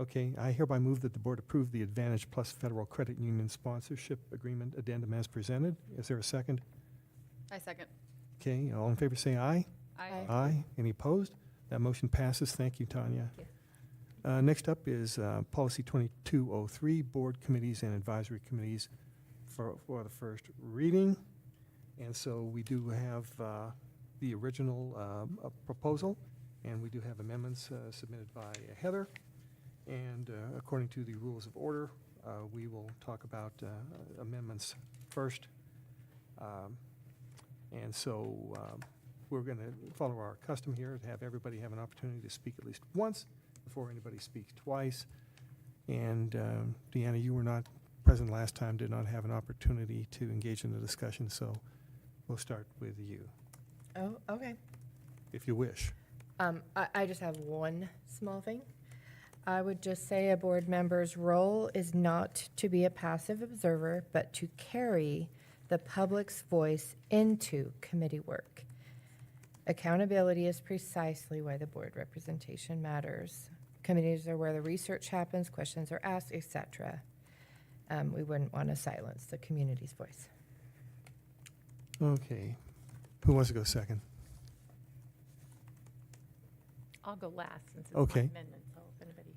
Okay, I hereby move that the board approve the Advantage Plus Federal Credit Union Sponsorship Agreement Addendum as presented. Is there a second? I second. Okay, all in favor say aye. Aye. Aye. Any opposed? That motion passes. Thank you, Tanya. Next up is Policy 2203, Board Committees and Advisory Committees for the first reading. And so we do have the original proposal, and we do have amendments submitted by Heather. And according to the rules of order, we will talk about amendments first. And so we're going to follow our custom here to have everybody have an opportunity to speak at least once before anybody speaks twice. And Deanna, you were not present last time, did not have an opportunity to engage in the discussion, so we'll start with you, Oh, okay. if you wish. I just have one small thing. I would just say a board member's role is not to be a passive observer, but to carry the public's voice into committee work. Accountability is precisely why the board representation matters. Committees are where the research happens, questions are asked, etc. We wouldn't want to silence the community's voice. Okay. Who wants to go second? I'll go last since it's Okay. my amendment, so if anybody.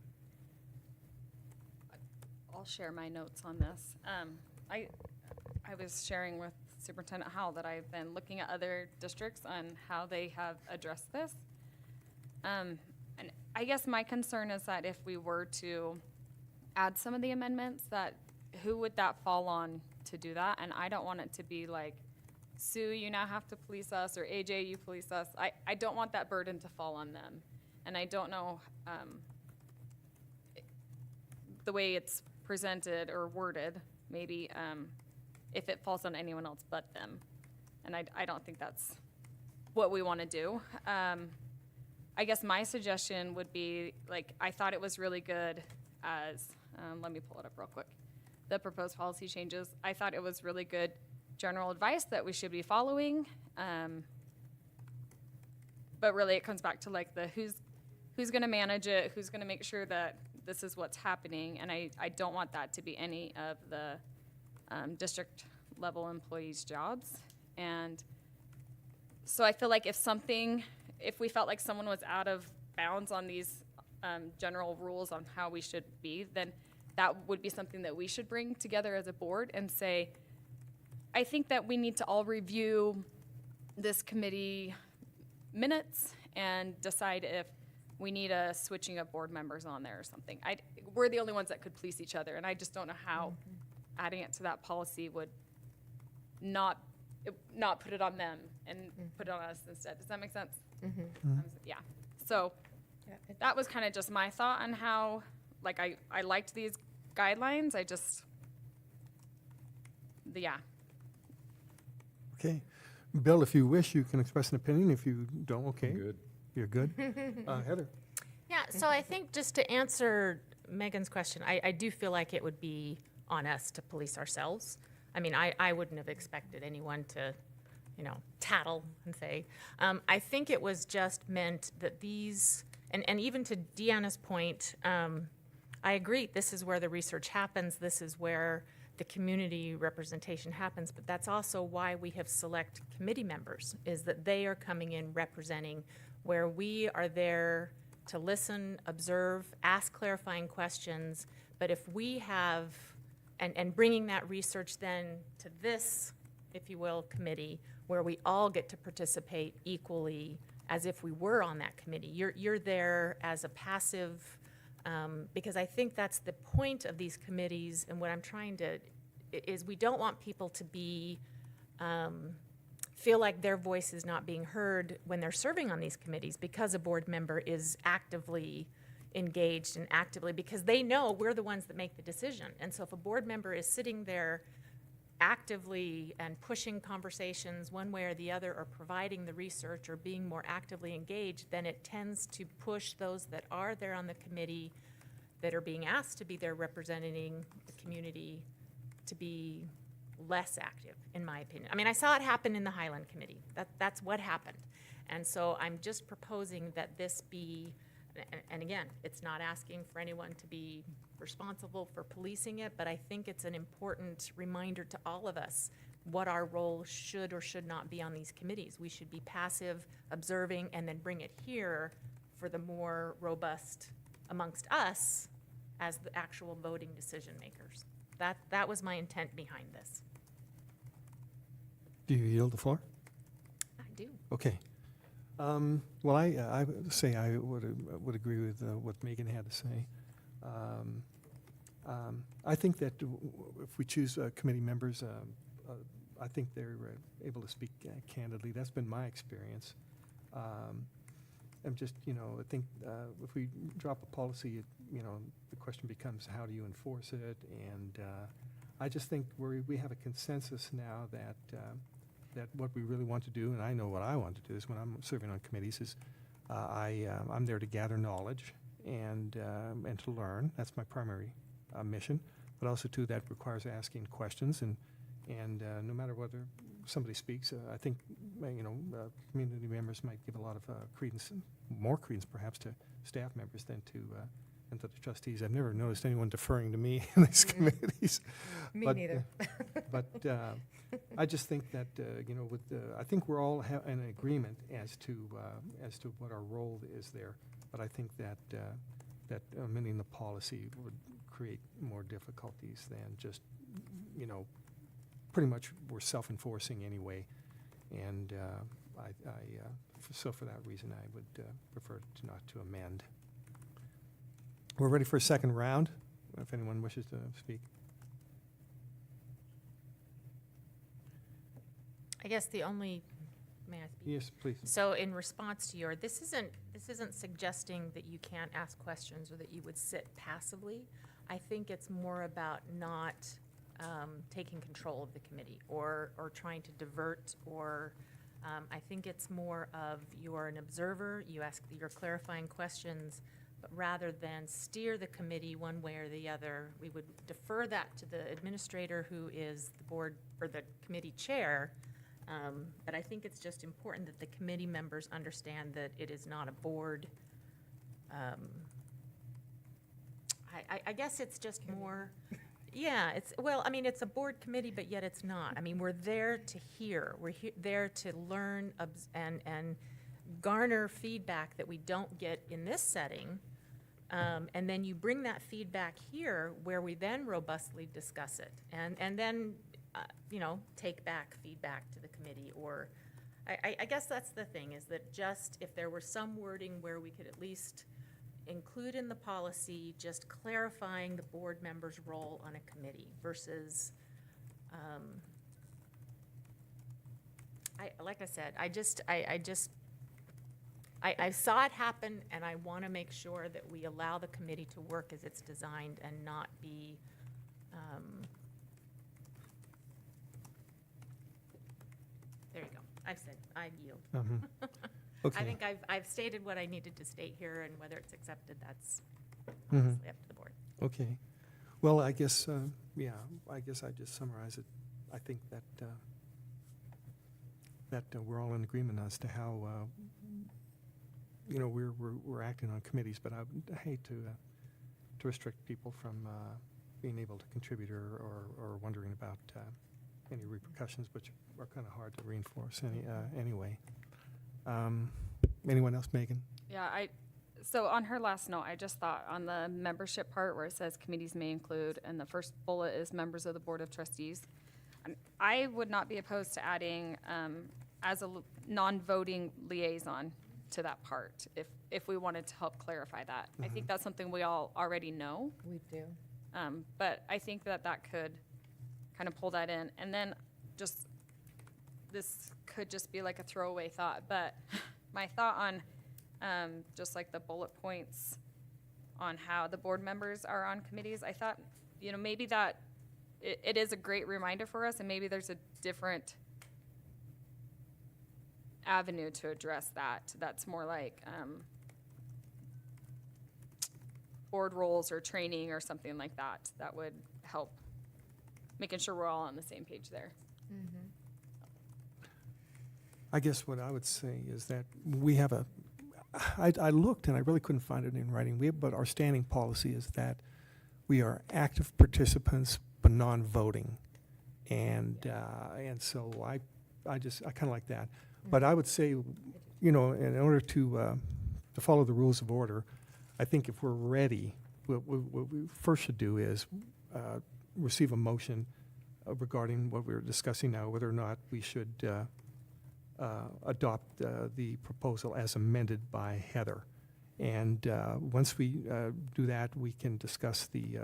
I'll share my notes on this. I was sharing with Superintendent Howell that I've been looking at other districts on how they have addressed this. And I guess my concern is that if we were to add some of the amendments, that who would that fall on to do that? And I don't want it to be like Sue, you now have to police us, or AJ, you police us. I don't want that burden to fall on them. And I don't know the way it's presented or worded, maybe, if it falls on anyone else but them. And I don't think that's what we want to do. I guess my suggestion would be, like, I thought it was really good as, let me pull it up real quick, the proposed policy changes. I thought it was really good general advice that we should be following. But really it comes back to like the who's going to manage it, who's going to make sure that this is what's happening. And I don't want that to be any of the district level employees' jobs. And so I feel like if we felt like someone was out of bounds on these general rules on how we should be, then that would be something that we should bring together as a board and say, I think that we need to all review this committee minutes and decide if we need a switching of board members on there or something. We're the only ones that could police each other, and I just don't know how adding it to that policy would not put it on them and put it on us instead. Does that make sense? Yeah. So that was kind of just my thought on how, like, I liked these guidelines. Yeah. Okay. Bill, if you wish, you can express an opinion. If you don't, okay. Good. You're good. Heather? Yeah, so I think just to answer Megan's question, I do feel like it would be on us to police ourselves. I mean, I wouldn't have expected anyone to, tattle and say. I think it was just meant that these, and even to Deanna's point, I agree, this is where the research happens, this is where the community representation happens, but that's also why we have select committee members, is that they are coming in representing where we are there to listen, observe, ask clarifying questions, but if we have, and bringing that research then to this, if you will, committee, where we all get to participate equally as if we were on that committee. You're there as a passive, because I think that's the point of these committees, and what I'm trying to, is we don't want people to be, feel like their voice is not being heard when they're serving on these committees because a board member is actively engaged and actively, because they know we're the ones that make the decision. And so if a board member is sitting there actively and pushing conversations one way or the other, or providing the research or being more actively engaged, then it tends to push those that are there on the committee that are being asked to be there representing the community to be less active, in my opinion. I mean, I saw it happen in the Highland Committee. That's what happened. And so I'm just proposing that this be, and again, it's not asking for anyone to be responsible for policing it, but I think it's an important reminder to all of us what our role should or should not be on these committees. We should be passive, observing, and then bring it here for the more robust amongst us as the actual voting decision makers. That was my intent behind this. Do you yield the floor? I do. Okay. Well, I would say I would agree with what Megan had to say. I think that if we choose committee members, I think they're able to speak candidly. That's been my experience. I'm just, I think if we drop a policy, the question becomes how do you enforce it? And I just think we have a consensus now that what we really want to do, and I know what I want to do, is when I'm serving on committees, is I'm there to gather knowledge and to learn. That's my primary mission. But also, too, that requires asking questions. And no matter whether somebody speaks, I think, community members might give a lot of credence, more credence perhaps, to staff members than to the trustees. I've never noticed anyone deferring to me in these committees. Me neither. But I just think that, I think we're all in agreement as to what our role is there. But I think that amending the policy would create more difficulties than just, pretty much we're self-enforcing anyway. And so for that reason, I would prefer not to amend. We're ready for a second round, if anyone wishes to speak. I guess the only, may I speak? Yes, please. So in response to your, this isn't suggesting that you can't ask questions or that you would sit passively. I think it's more about not taking control of the committee or trying to divert or, I think it's more of you're an observer, you're clarifying questions, but rather than steer the committee one way or the other, we would defer that to the administrator who is the board or the committee chair. But I think it's just important that the committee members understand that it is not a board. I guess it's just more, yeah, it's a board committee, but yet it's not. I mean, we're there to hear, there to learn and garner feedback that we don't get in this setting. And then you bring that feedback here where we then robustly discuss it and then, take back feedback to the committee or, I guess that's the thing is that just if there were some wording where we could at least include in the policy, just clarifying the board member's role on a committee versus, like I said, I saw it happen, and I want to make sure that we allow the committee to work as it's designed and not be, there you go. I've said, I yield. Okay. I think I've stated what I needed to state here, and whether it's accepted, that's Mhm. honestly up to the board. Okay. Well, I guess, I guess I just summarize it. I think that, we're all in agreement as to how, we're acting on committees, but I would hate to restrict people from being able to contribute or wondering about any repercussions, which are kind of hard to reinforce anyway. Anyone else, Megan? Yeah, so on her last note, I just thought on the membership part where it says committees may include, and the first bullet is members of the Board of Trustees. I would not be opposed to adding as a non-voting liaison to that part, if we wanted to help clarify that. I think that's something we all already know, We do. but I think that could kind of pull that in. And then just, this could just be like a throwaway thought, but my thought on just like the bullet points on how the board members are on committees, I thought, maybe that it is a great reminder for us, and maybe there's a different avenue to address that. That's more like board roles or training or something like that. That would help making sure we're all on the same page there. I guess what I would say is that we have I looked and I really couldn't find it in writing, but our standing policy is that we are active participants but non-voting. And so I kind of like that. But I would say, in order to follow the rules of order, I think if we're ready, what we first should do is receive a motion regarding what we're discussing now, whether or not we should adopt the proposal as amended by Heather. And once we do that, we can discuss the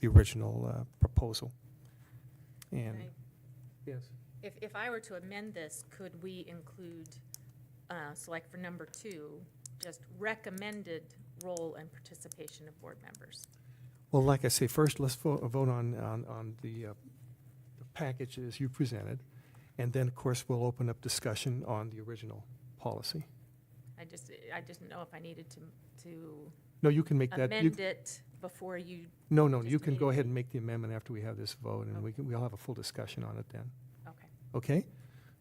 original proposal. And Right. yes. If I were to amend this, could we include, so like for number 2, just recommended role and participation of board members? Well, like I say, first let's vote on the package as you presented, and then of course we'll open up discussion on the original policy. I just didn't know if I needed to No, you can make that. amend it before you, No, just you can made go it. ahead and make the amendment after we have this vote, and Okay. we'll have a full discussion on it then. okay. Okay?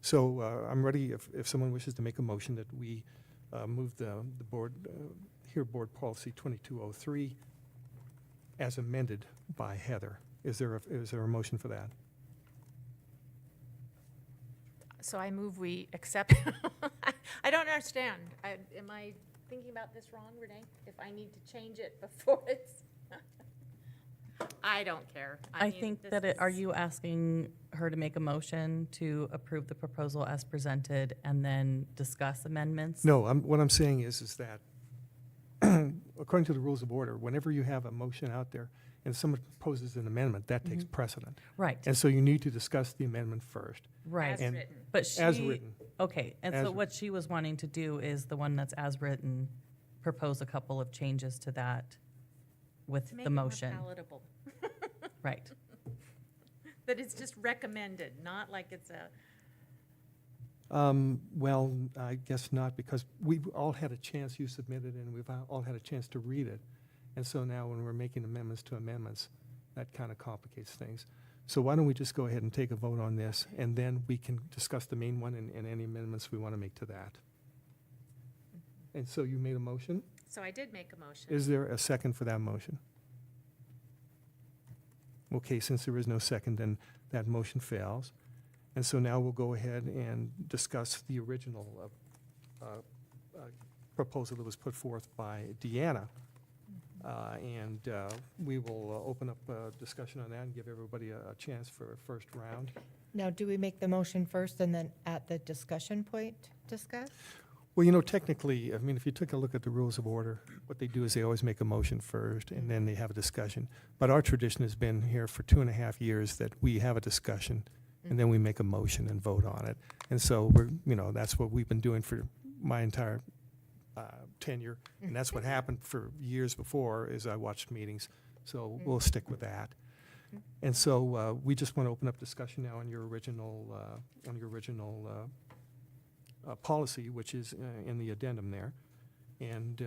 So I'm ready if someone wishes to make a motion that we move the board, board policy 2203 as amended by Heather. Is there a motion for that? So I move we accept, I don't understand. Am I thinking about this wrong, Renee? If I need to change it before it's, I don't care. I mean, think this that are is- you asking her to make a motion to approve the proposal as presented and then discuss amendments? No, what I'm saying is that according to the rules of order, whenever you have a motion out there and someone proposes an amendment, that takes precedent. Right, And so you need to discuss the amendment first. right. As And- written. But she. As written. Okay, and As so wr- what she was wanting to do is the one that's as written, propose a couple of changes to that with To make the it more motion. palatable. Right. That it's just recommended, not like it's a, Well, I guess not, because we've all had a chance, you submitted, and we've all had a chance to read it. And so now when we're making amendments to amendments, that kind of complicates things. So why don't we just go ahead and take a vote on this, and then we can discuss the main one and any amendments we want to make to that. And so you made a motion? so I did make a motion. Is there a second for that motion? Okay, since there is no second, then that motion fails. And so now we'll go ahead and discuss the original proposal that was put forth by Deanna. And we will open up a discussion on that and give everybody a chance for a first round. Now, do we make the motion first and then at the discussion point discuss? Well, you know, technically, I mean, if you took a look at the rules of order, what they do is they always make a motion first, and then they have a discussion. But our tradition has been here for 2.5 years that we have a discussion, and then we make a motion and vote on it. And so we're, you know, that's what we've been doing for my entire tenure, and that's what happened for years before, as I watched meetings. So we'll stick with that. And so we just want to open up discussion now on your original policy, which is in the addendum there. And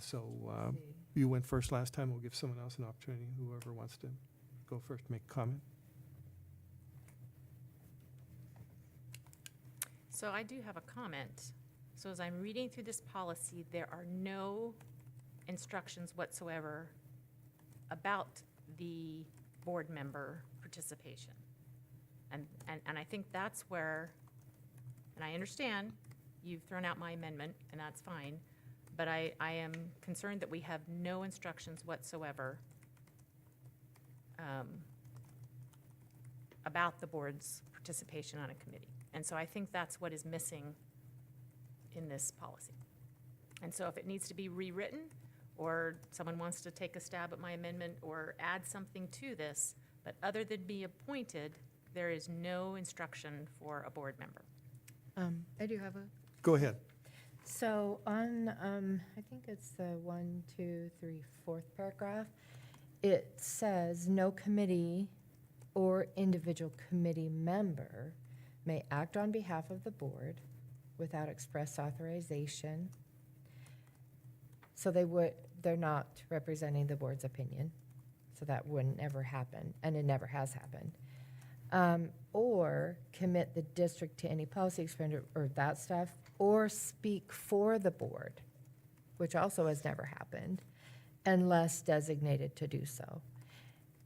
so you went first last time. We'll give someone else an opportunity, whoever wants to go first, make a comment. So I do have a comment. So as I'm reading through this policy, there are no instructions whatsoever about the board member participation. And I think that's where, and I understand you've thrown out my amendment, and that's fine, but I am concerned that we have no instructions whatsoever about the board's participation on a committee. And so I think that's what is missing in this policy. And so if it needs to be rewritten, or someone wants to take a stab at my amendment or add something to this, but other than be appointed, there is no instruction for a board member. I do have a, Go ahead. so on, I think it's the 1, 2, 3, 4th paragraph, it says, no committee or individual committee member may act on behalf of the board without express authorization. So they're not representing the board's opinion, so that wouldn't ever happen, and it never has happened. Or commit the district to any policy expenditure or that stuff, or speak for the board, which also has never happened, unless designated to do so.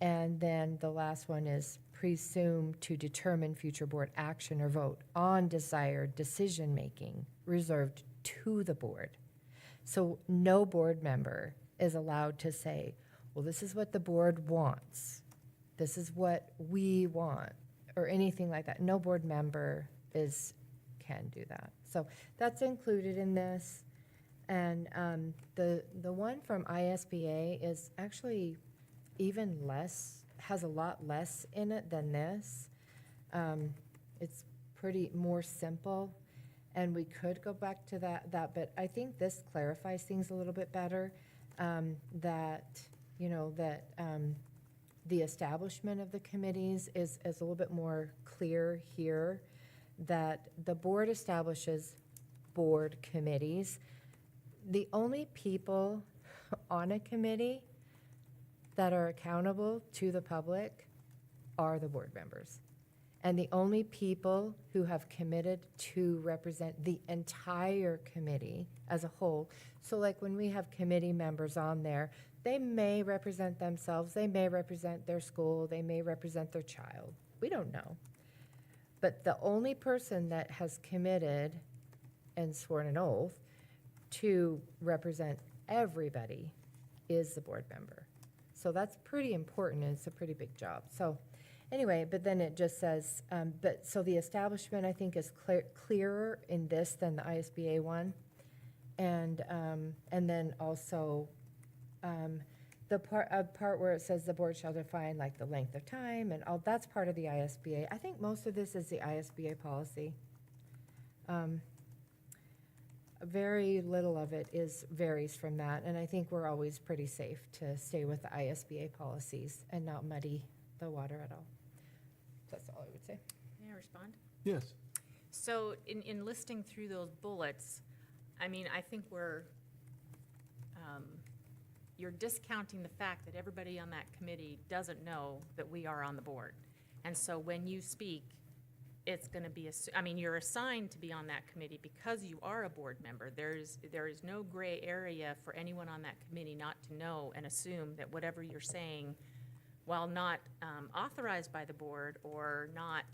And then the last one is presume to determine future board action or vote on desired decision-making reserved to the board. So no board member is allowed to say, well, this is what the board wants. This is what we want, or anything like that. No board member can do that. So that's included in this. And the one from ISBA is actually even less, has a lot less in it than this. It's pretty more simple, and we could go back to that, but I think this clarifies things a little bit better, that the establishment of the committees is a little bit more clear here, that the board establishes board committees. The only people on a committee that are accountable to the public are the board members. And the only people who have committed to represent the entire committee as a whole, so like when we have committee members on there, they may represent themselves, they may represent their school, they may represent their child. We don't know. But the only person that has committed and sworn an oath to represent everybody is the board member. So that's pretty important, and it's a pretty big job. So anyway, but then it just says, so the establishment, I think, is clearer in this than the ISBA one. And then also, the part where it says the board shall define like the length of time and all, that's part of the ISBA. I think most of this is the ISBA policy. Very little of it varies from that, and I think we're always pretty safe to stay with the ISBA policies and not muddy the water at all. That's all I would say. May I respond? Yes. So in listing through those bullets, I mean, I think you're discounting the fact that everybody on that committee doesn't know that we are on the board. And so when you speak, it's going to be, you're assigned to be on that committee because you are a board member. There is no gray area for anyone on that committee not to know and assume that whatever you're saying, while not authorized by the board or not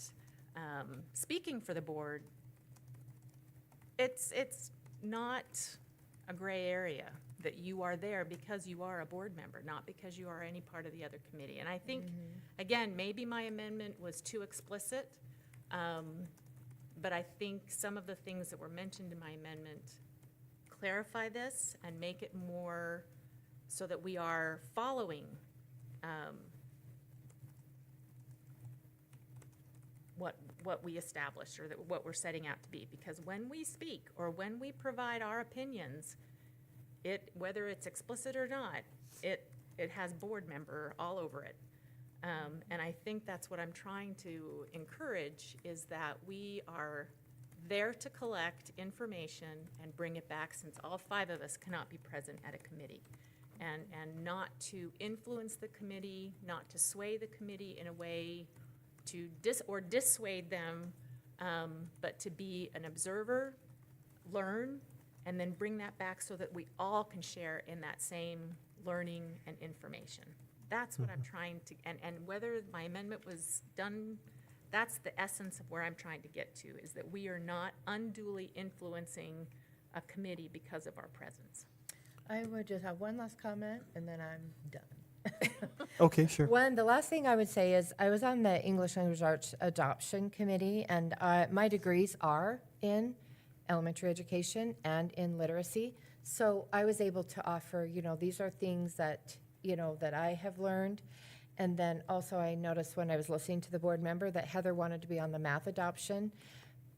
speaking for the board, it's not a gray area, that you are there because you are a board member, not because you are any part of the other committee. And I think, again, maybe my amendment was too explicit, but I think some of the things that were mentioned in my amendment clarify this and make it more so that we are following what we established or what we're setting out to be. Because when we speak or when we provide our opinions, whether it's explicit or not, it has board member all over it. And I think that's what I'm trying to encourage, is that we are there to collect information and bring it back, since all 5 of us cannot be present at a committee. And not to influence the committee, not to sway the committee in a way to dissuade them, but to be an observer, learn, and then bring that back so that we all can share in that same learning and information. That's what I'm trying to, and whether my amendment was done, that's the essence of where I'm trying to get to, is that we are not unduly influencing a committee because of our presence. I would just have one last comment, and then I'm done. Okay, sure. The last thing I would say is, I was on the English Language Arts Adoption Committee, and my degrees are in elementary education and in literacy. So I was able to offer, these are things that, that I have learned. And then also I noticed when I was listening to the board member that Heather wanted to be on the math adoption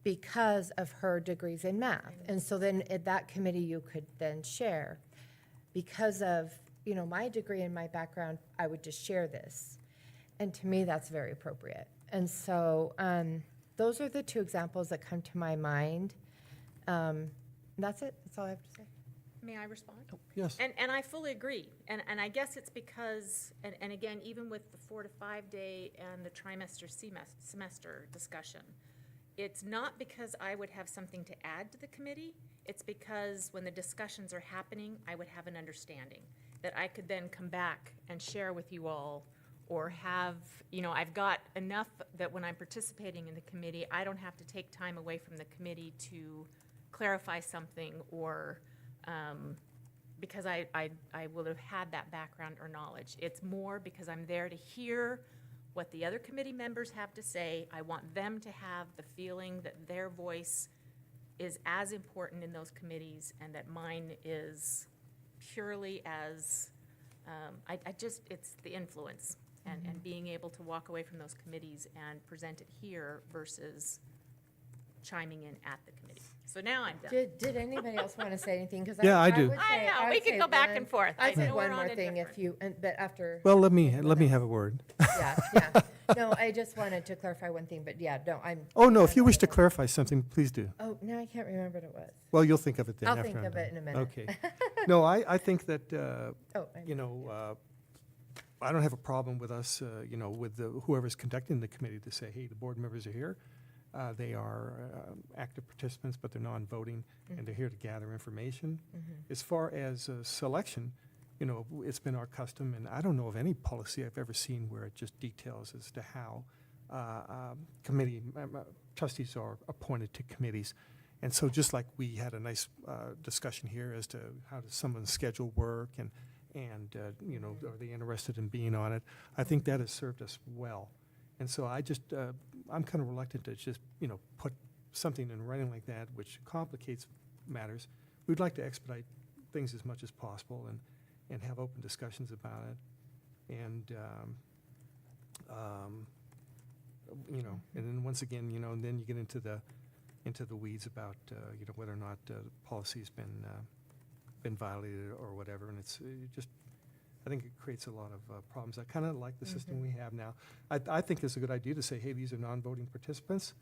because of her degrees in math. And so then at that committee, you could then share. Because of, my degree and my background, I would just share this. And to me, that's very appropriate. And so those are the 2 examples that come to my mind. That's it. That's all I have to say. May I respond? Yes. And I fully agree. And I guess it's because, and again, even with the 4 to 5 day and the trimester semester discussion, it's not because I would have something to add to the committee. It's because when the discussions are happening, I would have an understanding that I could then come back and share with you all, or have, I've got enough that when I'm participating in the committee, I don't have to take time away from the committee to clarify something, or because I will have had that background or knowledge. It's more because I'm there to hear what the other committee members have to say. I want them to have the feeling that their voice is as important in those committees, and that mine is purely as, it's the influence, and being able to walk away from those committees and present it here versus chiming in at the committee. So now I'm done. Did anybody else want to say anything? 'Cause Yeah, I do. would I say- know, would we could say go back one- and forth. I I'd say know we're one on more a thing if different- but after. Well, let me have a word. Yeah. No, I just wanted to clarify one thing, but yeah, no, I'm. Oh, no, if you wish to clarify something, please do. Oh, no, I can't remember what it was. Well, you'll think of it then I'll after think I'm of it done. in a minute. Okay. No, I think that, Oh, I don't have a problem with us, with whoever's conducting the committee to say, hey, the board members are here. They are active participants, but they're non-voting, and they're here to gather information. As far as selection, it's been our custom, and I don't know of any policy I've ever seen where it just details as to how committee trustees are appointed to committees. And so just like we had a nice discussion here as to how does someone's schedule work, and are they interested in being on it, I think that has served us well. And so I'm kind of reluctant to just, put something in writing like that, which complicates matters. We'd like to expedite things as much as possible, and have open discussions about it. And, you know, and then once again, you know, and then you get into the weeds about, you know, whether or not policy's been violated or whatever, and it's just, I think it creates a lot of problems. I kind of like the system we have now. I think it's a good idea to say, hey, these are non-voting participants.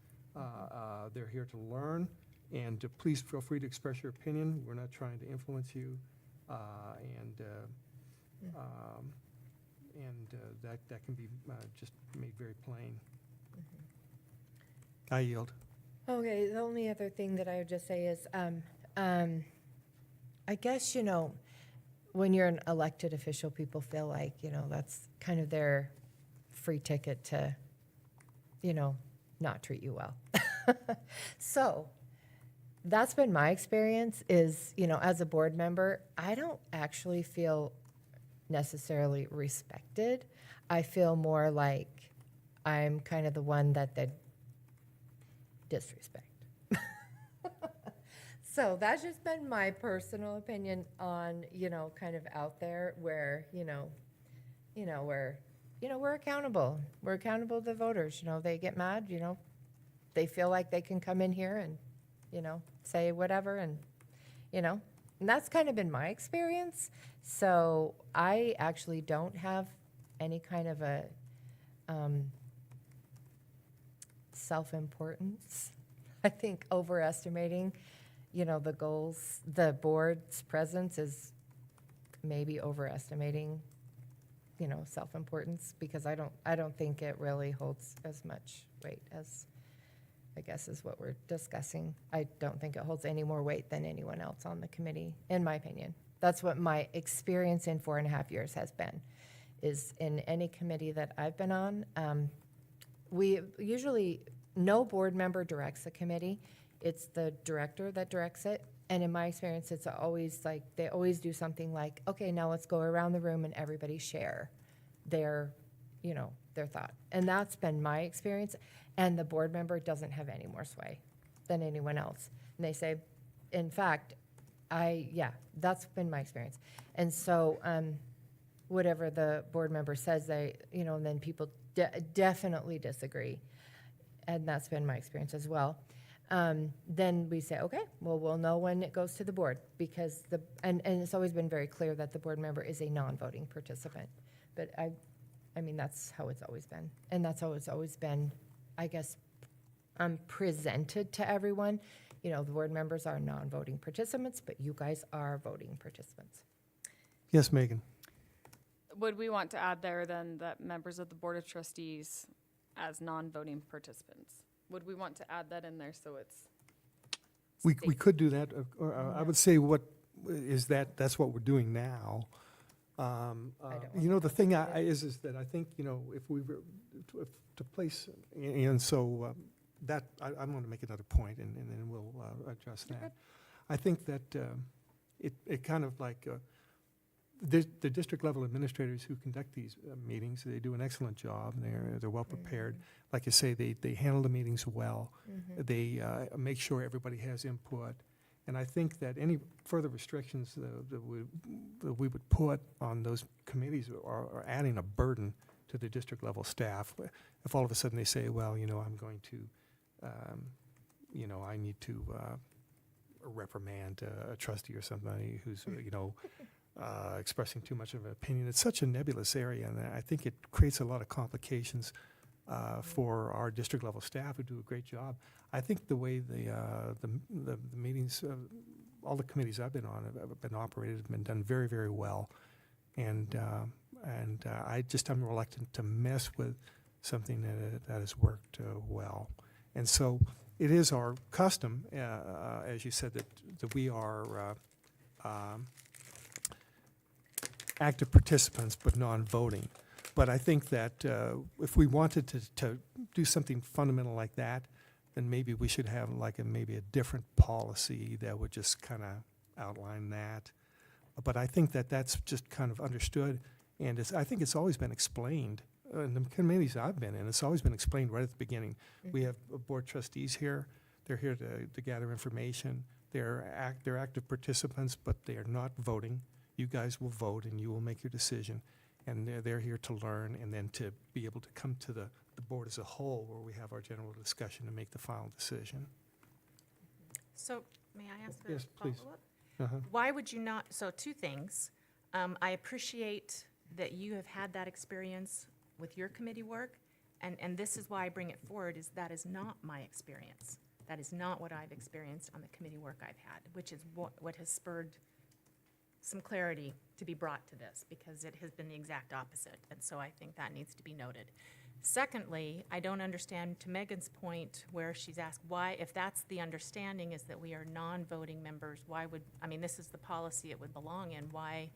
They're here to learn, and please feel free to express your opinion. We're not trying to influence you, that can be just made very plain. I yield. Okay, the only other thing that I would just say is, I guess, you know, when you're an elected official, people feel like, you know, that's kind of their free ticket to, you know, not treat you well. So that's been my experience is, you know, as a board member, I don't actually feel necessarily respected. I feel more like I'm kind of the one that they disrespect. So that's just been my personal opinion on, you know, kind of out there where, we're accountable. We're accountable to the voters. You know, they get mad, you know, they feel like they can come in here and, you know, say whatever and, you know, and that's kind of been my experience. So I actually don't have any kind of a self-importance. I think overestimating, you know, the goals, the board's presence is maybe overestimating, you know, self-importance, because I don't think it really holds as much weight as, I guess, is what we're discussing. I don't think it holds any more weight than anyone else on the committee, in my opinion. That's what my experience in 4.5 years has been, is in any committee that I've been on, we usually, no board member directs the committee. It's the director that directs it. And in my experience, it's always like, they always do something like, okay, now let's go around the room and everybody share their, you know, their thought. And that's been my experience. And the board member doesn't have any more sway than anyone else. And they say, in fact, that's been my experience. And so whatever the board member says, they, you know, and then people definitely disagree. And that's been my experience as well. Then we say, okay, well, we'll know when it goes to the board, because and it's always been very clear that the board member is a non-voting participant. But I mean, that's how it's always been. And that's how it's always been, I guess, presented to everyone. You know, the board members are non-voting participants, but you guys are voting participants. Yes, Megan. Would we want to add there then that members of the Board of Trustees as non-voting participants? Would we want to add that in there so it's? We could do that, or I would say what is that's what we're doing now. You know, the thing is that I think, you know, if we were to place, and so that, I'm going to make another point, and then we'll address that. I think that it kind of like, the district level administrators who conduct these meetings, they do an excellent job. They're well prepared. Like you say, they handle the meetings well. They make sure everybody has input. And I think that any further restrictions that we would put on those committees are adding a burden to the district level staff. If all of a sudden they say, well, you know, I'm going to, you know, I need to reprimand a trustee or somebody who's, you know, expressing too much of an opinion. It's such a nebulous area, and I think it creates a lot of complications for our district level staff who do a great job. I think the way the meetings, all the committees I've been on have been operated, have been done very, very well, and I'm reluctant to mess with something that has worked well, and so it is our custom, as you said, that we are active participants but non-voting. But I think that if we wanted to do something fundamental like that, then maybe we should have like maybe a different policy that would just kind of outline that. But I think that that's just kind of understood, and I think it's always been explained in the committees I've been in. It's always been explained right at the beginning. We have board trustees here. They're here to gather information. They're active participants, but they are not voting. You guys will vote and you will make your decision. And they're here to learn and then to be able to come to the board as a whole where we have our general discussion and make the final decision. So, may I ask a Yes, please. follow-up? Uh-huh. Why would you not, so two things. I appreciate that you have had that experience with your committee work, and this is why I bring it forward, is that is not my experience. That is not what I've experienced on the committee work I've had, which is what has spurred some clarity to be brought to this, because it has been the exact opposite, and so I think that needs to be noted. Secondly, I don't understand, to Megan's point, where she's asked why, if that's the understanding, is that we are non-voting members, why would, I mean, this is the policy it would belong in, why,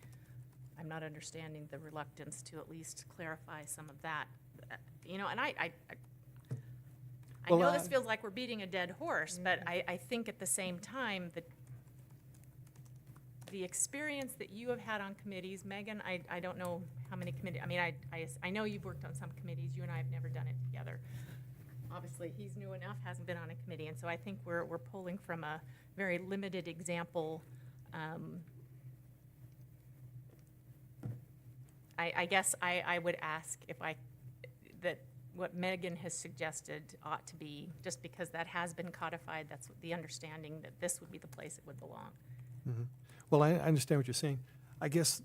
I'm not understanding the reluctance to at least clarify some of that. You know, and I Well, know this feels like we're beating a dead horse, but I think at the same time that the experience that you have had on committees, Megan, I don't know how many committees, I mean, I know you've worked on some committees, you and I have never done it together. Obviously, he's new enough, hasn't been on a committee, and so I think we're pulling from a very limited example. I guess I would ask that what Megan has suggested ought to be, just because that has been codified, that's the understanding that this would be the place it would belong. Mhm. Well, I understand what you're saying. I guess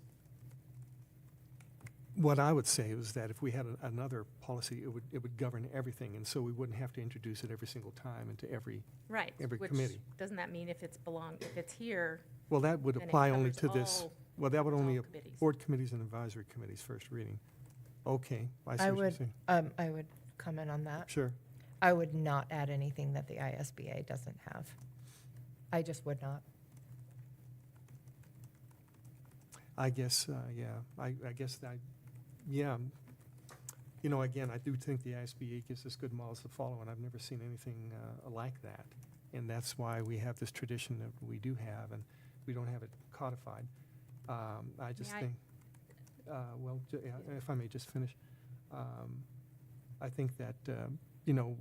what I would say was that if we had another policy, it would govern everything, and so we wouldn't have to introduce it every single time into every, Right. Every which committee. Doesn't that mean if it's here, well, that would then it apply only covers to this. all- Well, that would only, all committees? board committees and advisory committees, first reading. Okay, I see I what you're would, saying. I would comment on that. Sure. I would not add anything that the ISBA doesn't have. I just would not. I guess, yeah, I guess yeah. You know, again, I do think the ISBA gives us good models to follow, and I've never seen anything like that. And that's why we have this tradition that we do have, and we don't have it codified. I just May I- think, well, yeah, if I may just finish, I think that, you know,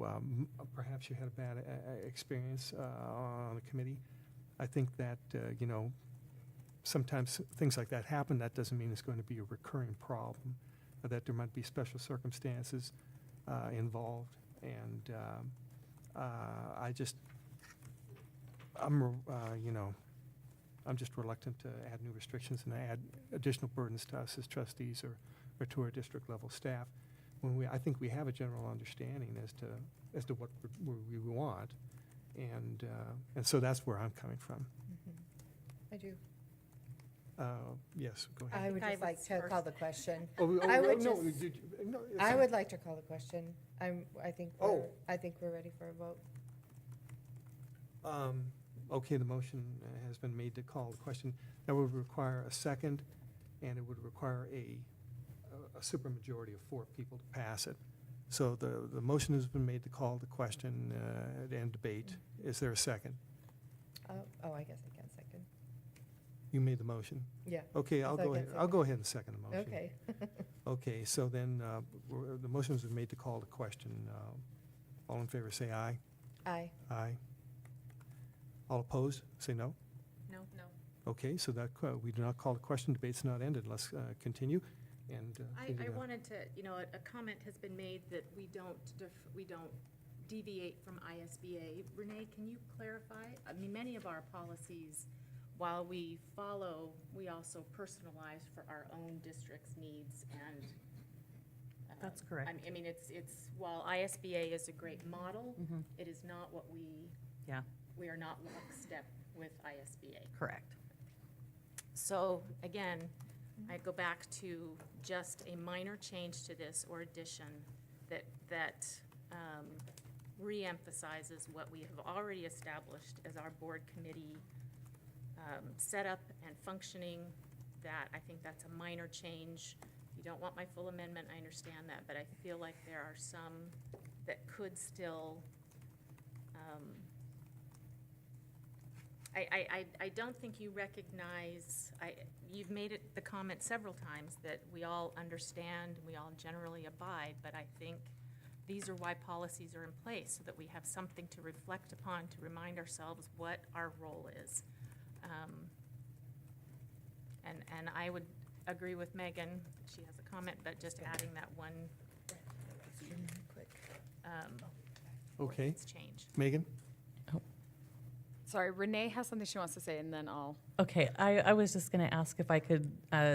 perhaps you had a bad experience on a committee. I think that, you know, sometimes things like that happen. That doesn't mean it's going to be a recurring problem, that there might be special circumstances involved. And you know, I'm just reluctant to add new restrictions and add additional burdens to us as trustees or to our district level staff. When I think we have a general understanding as to what we want. And so that's where I'm coming from. I do. Yes, go ahead. I would I just like was to call first. the question. Oh, I would no, just- no, it's I fine. would like to call the question. I think Oh. we're ready for a vote. Okay, the motion has been made to call the question. That would require a second, and it would require a supermajority of 4 people to pass it. So the motion has been made to call the question and debate. Is there a second? Oh, I guess I can second. You made the motion. Yeah. Okay, I'll go Second, ahead. I'll go ahead and second the motion. Okay. Okay, so then the motion's been made to call the question. All in favor, say aye. Aye. Aye. All opposed, say no. No? No. Okay, so that, we do not call the question, debate's not ended. Let's continue, and. I figure out- wanted to, you know, a comment has been made that we don't deviate from ISBA. Renee, can you clarify? I mean, many of our policies, while we follow, we also personalize for our own district's needs and. That's correct. I mean, it's, while ISBA is a great model, Mhm. it is not what Yeah, we are not lockstep with ISBA. correct. So, again, I go back to just a minor change to this or addition that reemphasizes what we have already established as our board committee setup and functioning. That, I think that's a minor change. You don't want my full amendment, I understand that, but I feel like there are some that could still, I don't think you recognize, you've made it the comment several times that we all understand, we all generally abide, but I think these are why policies are in place, so that we have something to reflect upon, to remind ourselves what our role is. And I would agree with Megan, she has a comment, but just adding that one Okay. ordinance change. Megan? Sorry, Renee has something she wants to say, and then I'll. Okay, I was just going to ask if I could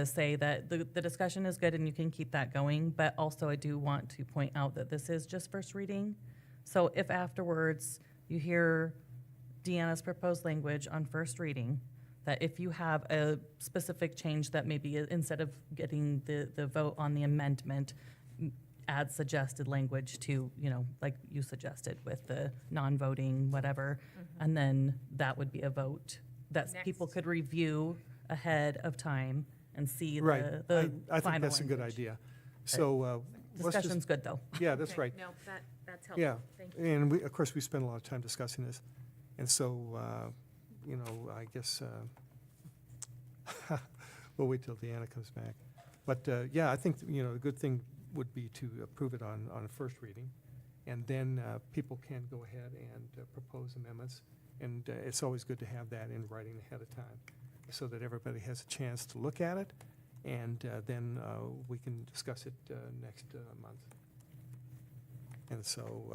say that the discussion is good and you can keep that going, but also I do want to point out that this is just first reading. So if afterwards you hear Deanna's proposed language on first reading, that if you have a specific change that maybe instead of getting the vote on the amendment, add suggested language to, like you suggested with the non-voting, whatever, and then that would be a vote that people Next. could review ahead of time and see Right. the I think final that's a good language. idea. So, let's Discussion's just, good, though. yeah, that's Okay, right. No, that's helpful. Yeah. Thank you. And we, of course, we spent a lot of time discussing this. And so, I guess, we'll wait till Deanna comes back. But, yeah, I think, the good thing would be to approve it on a first reading. And then people can go ahead and propose amendments. And it's always good to have that in writing ahead of time so that everybody has a chance to look at it. And then we can discuss it next month. And so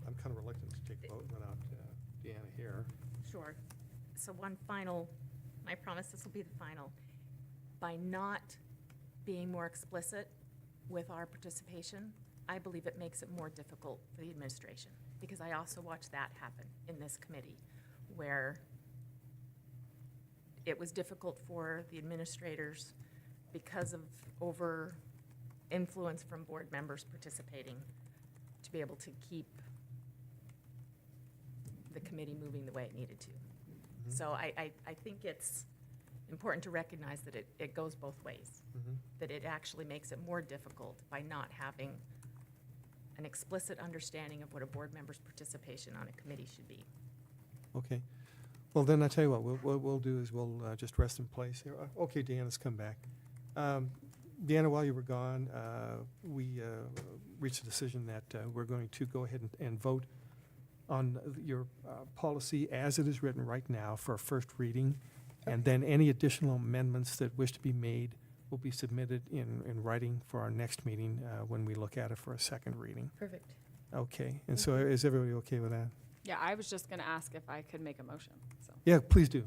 I'm kind of reluctant to take a vote without Deanna here. Sure. So one final, I promise this will be the final. By not being more explicit with our participation, I believe it makes it more difficult for the administration, because I also watched that happen in this committee, where it was difficult for the administrators because of over influence from board members participating to be able to keep the committee moving the way it needed to. So I think it's important to recognize that it goes both ways, that it actually makes it more difficult by not having an explicit understanding of what a board member's participation on a committee should be. Okay. Well, then I tell you what we'll do is we'll just rest in place here. Okay, Deanna's come back. Deanna, while you were gone, we reached a decision that we're going to go ahead and vote on your policy as it is written right now for a first reading. And then any additional amendments that wish to be made will be submitted in writing for our next meeting when we look at it for a second reading. Perfect. Okay. And so is everybody okay with that? Yeah, I was just going to ask if I could make a motion, so Yeah, please do.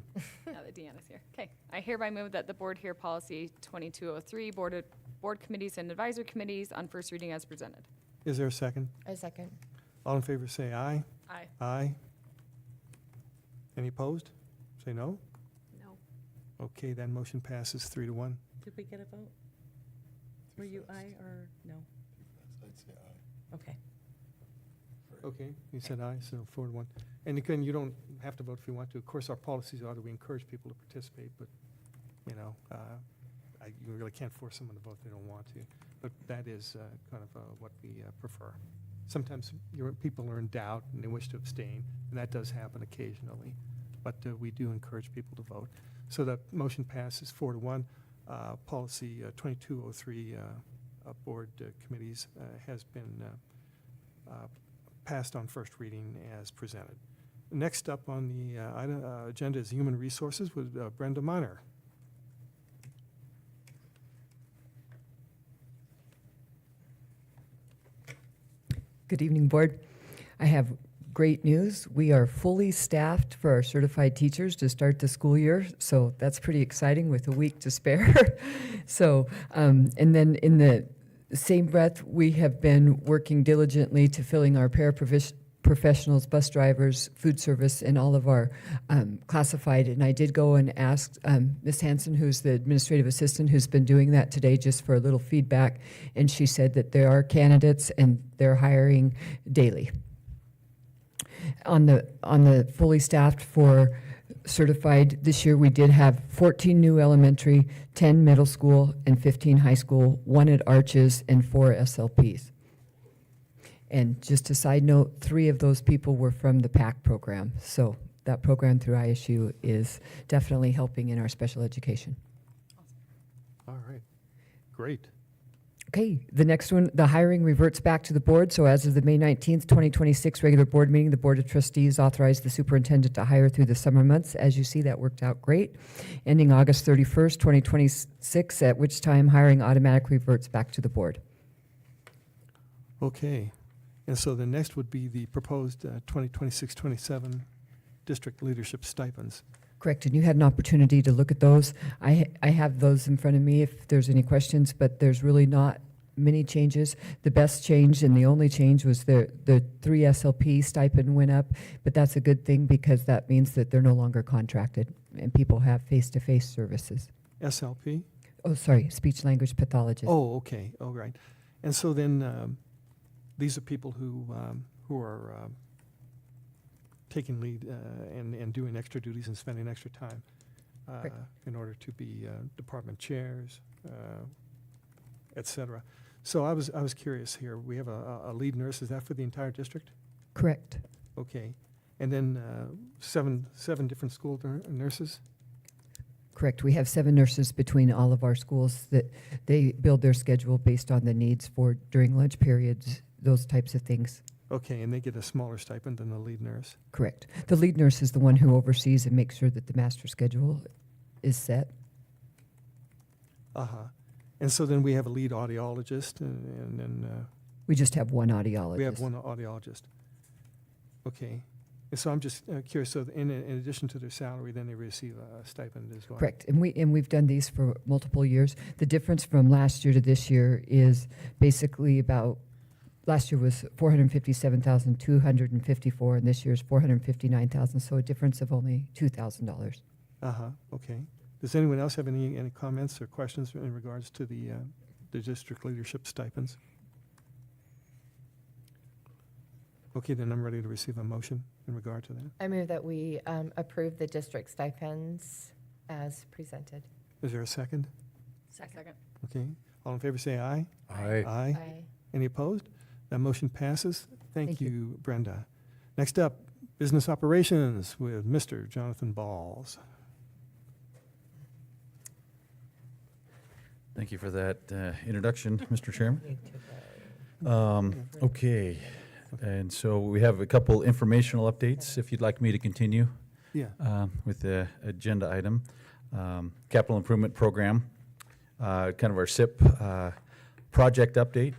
now that Deanna's here. Okay, I hereby move that the board hear policy 2203, board committees and advisory committees on first reading as presented. Is there a second? A second. All in favor, say aye. Aye. Aye. Any opposed? Say no. No. Okay, that motion passes 3-1. Did we get a vote? Were you aye or no? I'd say aye. Okay. Okay, you said aye, so 4-1. And again, you don't have to vote if you want to. Of course, our policies are that we encourage people to participate, but, you really can't force someone to vote if they don't want to. But that is kind of what we prefer. Sometimes people are in doubt and they wish to abstain, and that does happen occasionally. But we do encourage people to vote. So the motion passes 4-1. Policy 2203, board committees, has been passed on first reading as presented. Next up on the agenda is Human Resources with Brenda Miner. Good evening, Board. I have great news. We are fully staffed for our certified teachers to start the school year, so that's pretty exciting with a week to spare. So, and then in the same breath, we have been working diligently to filling our paraprofessionals, bus drivers, food service, and all of our classified. And I did go and ask Ms. Hanson, who's the administrative assistant, who's been doing that today, just for a little feedback. And she said that there are candidates and they're hiring daily. On the fully staffed for certified this year, we did have 14 new elementary, 10 middle school, and 15 high school, 1 at Arches, and 4 SLPs. And just a side note, 3 of those people were from the PAC program. So that program through ISU is definitely helping in our special education. All right, great. Okay, the next one, the hiring reverts back to the board. So as of the May 19th, 2026 regular board meeting, the Board of Trustees authorized the superintendent to hire through the summer months. As you see, that worked out great. Ending August 31st, 2026, at which time hiring automatically reverts back to the board. Okay. And so the next would be the proposed 2026-27 district leadership stipends. Correct, and you had an opportunity to look at those. I have those in front of me if there's any questions, but there's really not many changes. The best change and the only change was the 3 SLP stipend went up, but that's a good thing because that means that they're no longer contracted and people have face-to-face services. SLP? Oh, sorry, speech language pathologist. Oh, okay. Oh, right. And so then these are people who are taking lead and doing extra duties and spending extra time Correct. in order to be department chairs, et cetera. So I was curious here. We have a lead nurse. Is that for the entire district? Correct. Okay. And then seven different school nurses? Correct. We have 7 nurses between all of our schools that they build their schedule based on the needs for during lunch periods, those types of things. Okay, and they get a smaller stipend than the lead nurse? Correct. The lead nurse is the one who oversees and makes sure that the master schedule is set. Uh-huh. And so then we have a lead audiologist, and then We just have one audiologist. we have one audiologist. Okay. And so I'm just curious, so in addition to their salary, then they receive a stipend as well? Correct. And we've done these for multiple years. The difference from last year to this year is basically about, last year was $457,254, and this year's $459,000, so a difference of only $2,000. Uh-huh, okay. Does anyone else have any comments or questions in regards to the district leadership stipends? Okay, then I'm ready to receive a motion in regard to that. I move that we approve the district stipends as presented. Is there a second? Second. Okay. All in favor, say aye. Aye. Aye. Any opposed? That motion passes. Thank Thank you. you, Brenda. Next up, business operations with Mr. Jonathan Balls. Thank you for that introduction, Mr. Chairman. Okay, and so we have a couple informational updates, if you'd like me to continue Yeah. with the agenda item. Capital Improvement Program, kind of our SIP project update.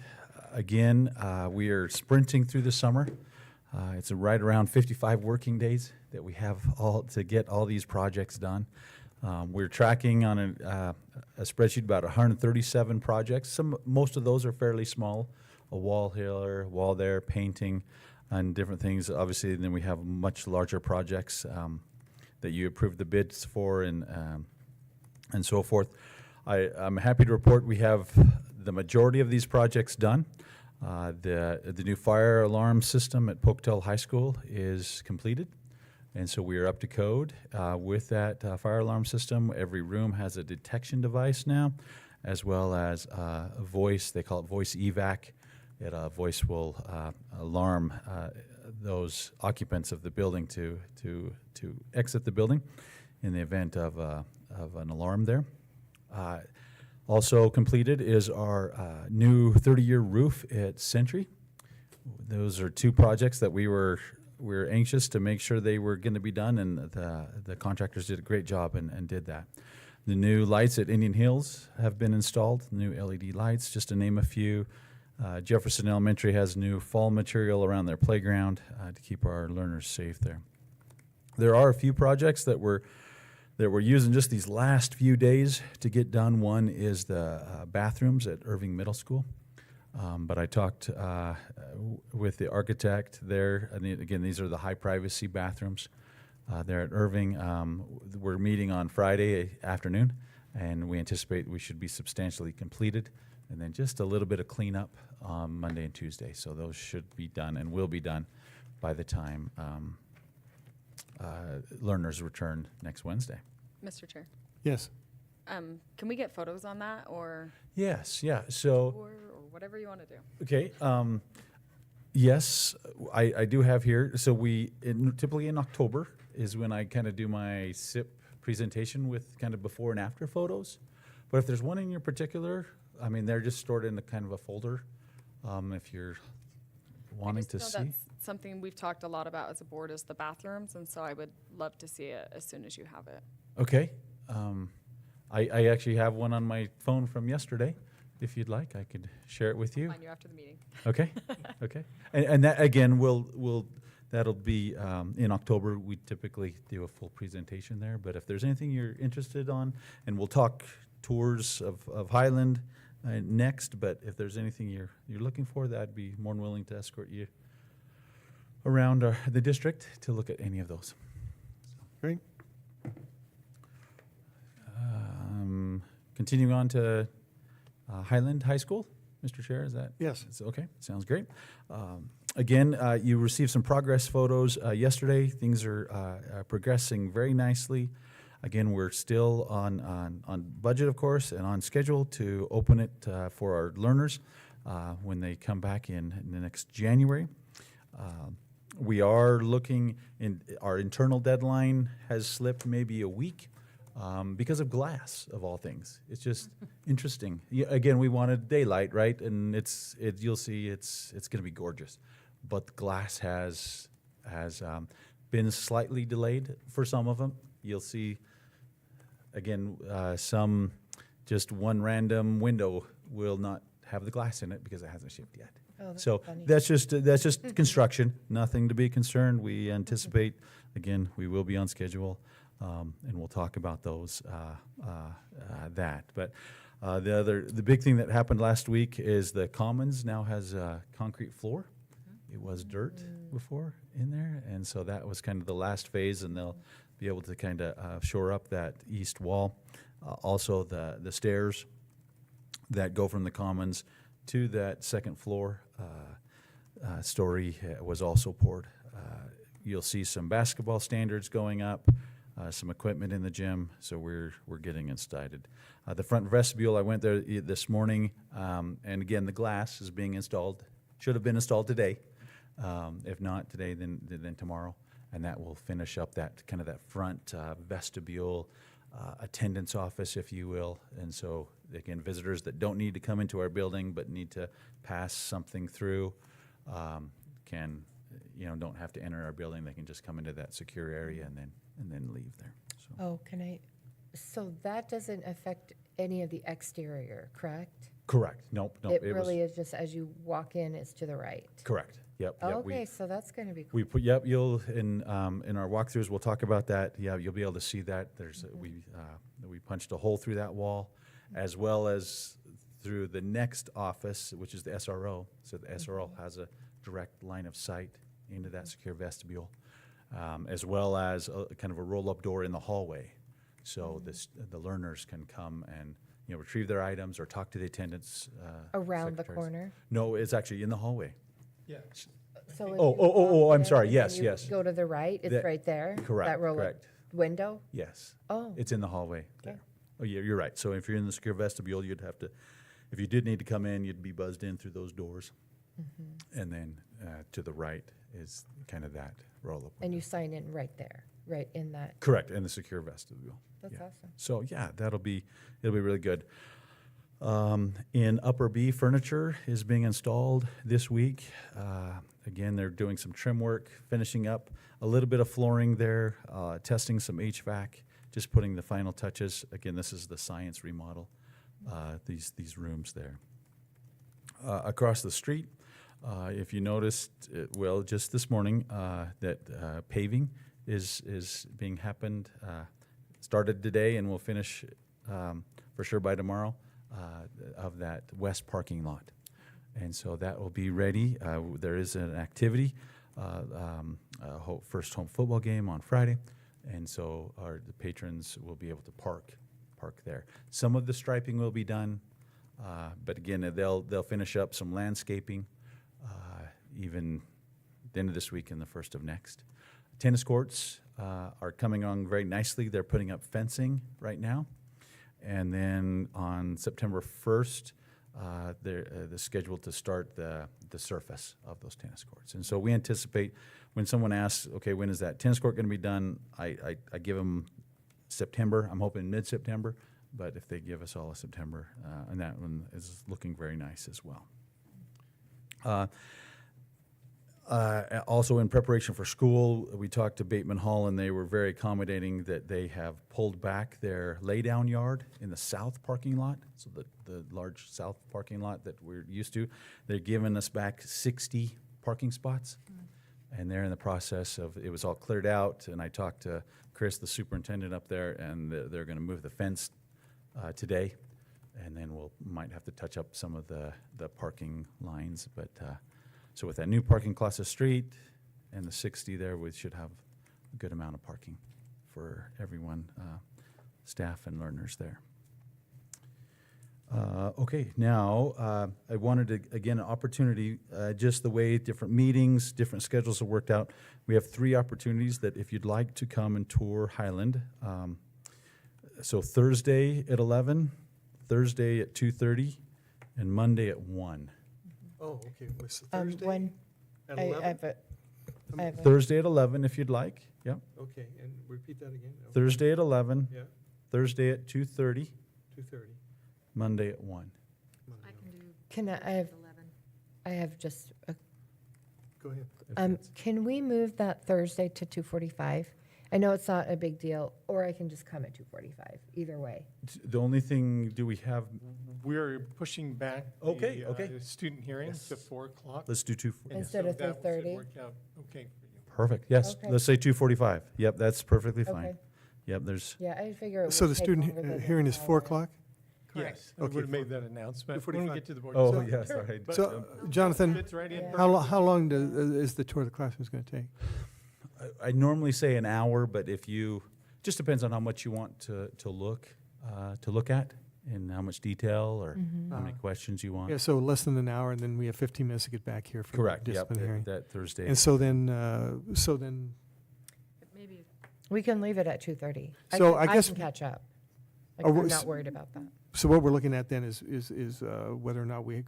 Again, we are sprinting through the summer. It's right around 55 working days that we have all to get all these projects done. We're tracking on a spreadsheet about 137 projects. Most of those are fairly small, a wall here, wall there, painting, and different things. Obviously, then we have much larger projects that you approved the bids for and so forth. I'm happy to report we have the majority of these projects done. The new fire alarm system at Pocatello High School is completed. And so we are up to code with that fire alarm system. Every room has a detection device now, as well as a voice. They call it voice evac. A voice will alarm those occupants of the building to exit the building in the event of an alarm there. Also completed is our new 30-year roof at Century. Those are 2 projects that we were anxious to make sure they were going to be done, and the contractors did a great job and did that. The new lights at Indian Hills have been installed, new LED lights, just to name a few. Jefferson Elementary has new fall material around their playground to keep our learners safe there. There are a few projects that we're using just these last few days to get done. One is the bathrooms at Irving Middle School. But I talked with the architect there. And again, these are the high privacy bathrooms there at Irving. We're meeting on Friday afternoon, and we anticipate we should be substantially completed. And then just a little bit of cleanup on Monday and Tuesday. So those should be done and will be done by the time learners return next Wednesday. Mr. Chair, Yes. can we get photos on that or Yes, yeah. So. or whatever you want to do? Okay. Yes, I do have here. So typically in October is when I kind of do my SIP presentation with kind of before and after photos. But if there's one in your particular I mean, they're just stored in a kind of a folder, if you're wanting to see. That's something we've talked a lot about as a board is the bathrooms, and so I would love to see it as soon as you have it. Okay. I actually have one on my phone from yesterday. If you'd like, I could share it with you. Find you after the meeting. Okay, okay. And that, again, that'll be in October. We typically do a full presentation there, but if there's anything you're interested on, and we'll talk tours of Highland next, but if there's anything you're looking for, I'd be more than willing to escort you around the district to look at any of those. Great. Continuing on to Highland High School, Mr. Chair, is that? Yes. Okay, sounds great. Again, you received some progress photos yesterday. Things are progressing very nicely. Again, we're still on budget, of course, and on schedule to open it for our learners when they come back in the next January. We are looking, our internal deadline has slipped maybe a week. Because of glass, of all things. It's just interesting. Again, we wanted daylight, right? And you'll see it's going to be gorgeous. But the glass has been slightly delayed for some of them. You'll see, again, some just one random window will not have the glass in it because it hasn't shipped yet. Oh, that's So funny. that's just construction. Nothing to be concerned. We anticipate, again, we will be on schedule. And we'll talk about those, But the big thing that happened last week is the Commons now has a concrete floor. It was dirt before in there, and so that was kind of the last phase, and they'll be able to kind of shore up that east wall. Also, the stairs that go from the Commons to that second floor story was also poured. You'll see some basketball standards going up. Some equipment in the gym, so we're getting it started. The front vestibule, I went there this morning, and again, the glass is being installed. Should have been installed today. If not today, then tomorrow, and that will finish up that kind of that front vestibule, attendance office, if you will. And so, again, visitors that don't need to come into our building but need to pass something through can, don't have to enter our building. They can just come into that secure area and then leave there. So. Oh, so that doesn't affect any of the exterior, correct? Correct. Nope. It really is just as you walk in, it's to the right. Correct. Yep. Okay, so that's going to be cool. We put you'll in our walkthroughs we'll talk about that. Yeah, you'll be able to see that. There's we punched a hole through that wall, as well as through the next office, which is the SRO. So the SRO has a direct line of sight into that secure vestibule. As well as kind of a roll-up door in the hallway, so the learners can come and retrieve their items or talk to the attendants. Around the secretaries. corner? No, it's actually in the hallway. Yeah. So when Oh, you oh, oh, walk oh, I'm in sorry. and Yes, then you yes. Go to the right, it's That- right there? correct, That roll-up correct. window? Yes. Oh. It's in the hallway there. Okay. Oh, yeah, you're right. So if you're in the secure vestibule, you'd have to, if you did need to come in, you'd be buzzed in through those doors. And then to the right is kind of that roll-up. And you sign in right there, right in that. Correct, in the secure vestibule. That's Yeah. awesome. So yeah, it'll be really good. In Upper B, furniture is being installed this week. Again, they're doing some trim work, finishing up a little bit of flooring there, testing some HVAC, just putting the final touches. Again, this is the science remodel, these rooms there. Across the street, if you noticed, just this morning, that paving is being happened, started today and will finish for sure by tomorrow, of that west parking lot. And so that will be ready. There is an activity, first home football game on Friday, and so the patrons will be able to park there. Some of the striping will be done, but again, they'll finish up some landscaping, even the end of this week and the first of next. Tennis courts are coming on very nicely. They're putting up fencing right now. And then on September 1st, they're scheduled to start the surface of those tennis courts. And so we anticipate when someone asks, okay, when is that tennis court going to be done? I give them September. I'm hoping mid-September, but if they give us all of September, and that one is looking very nice as well. Also in preparation for school, we talked to Bateman Hall, and they were very accommodating that they have pulled back their laydown yard in the south parking lot, so the large south parking lot that we're used to. They're giving us back 60 parking spots, and they're in the process of, it was all cleared out, and I talked to Chris, the superintendent up there, and they're going to move the fence today, and then might have to touch up some of the parking lines, but so with that new parking across the street and the 60 there, we should have a good amount of parking for everyone, staff and learners there. Okay, now I wanted to, again, an opportunity, just the way different meetings, different schedules have worked out. We have 3 opportunities that if you'd like to come and tour Highland. So Thursday at 11, Thursday at 2:30, and Monday at 1. Oh, okay, was it Thursday? When, At I 11? have a, Thursday at 11 if you'd like, yep. Okay, and repeat that again? Okay. Thursday at 11, Yeah, Thursday at 2:30, 2:30. Monday at 1. I can do can I have just, Go ahead. if that's- can we move that Thursday to 2:45? I know it's not a big deal, or I can just come at 2:45, either way. The only thing, do we have, We're pushing back Okay, the okay. Student hearings to Yes. 4 o'clock. let's do 2. And Instead so of that should 3:30? work out okay for you. Perfect, yes, Okay. let's say 2:45. Yep, that's perfectly Okay. fine. Yep, there's, Yeah, I figure it So would the take student longer than hearing an is 4 hour. o'clock? Yes, I Okay, would have made for- that announcement when 2:45. we get to the board. oh, So- yes, all right. But- So, Jonathan, Fits right in Yeah. how long is the tour of the classrooms going to take? I normally say an hour, but if you, just depends on how much you want to look at, and how much detail, or how many questions you want. Yeah, so less than an hour, and then we have 15 minutes to get back here for the Correct, yep, discipline hearing. that Thursday. And so then, maybe We can leave it at 2:30. So I guess- can catch up. Like, Are I'm we- not worried about that. so what we're looking at then is whether or not we're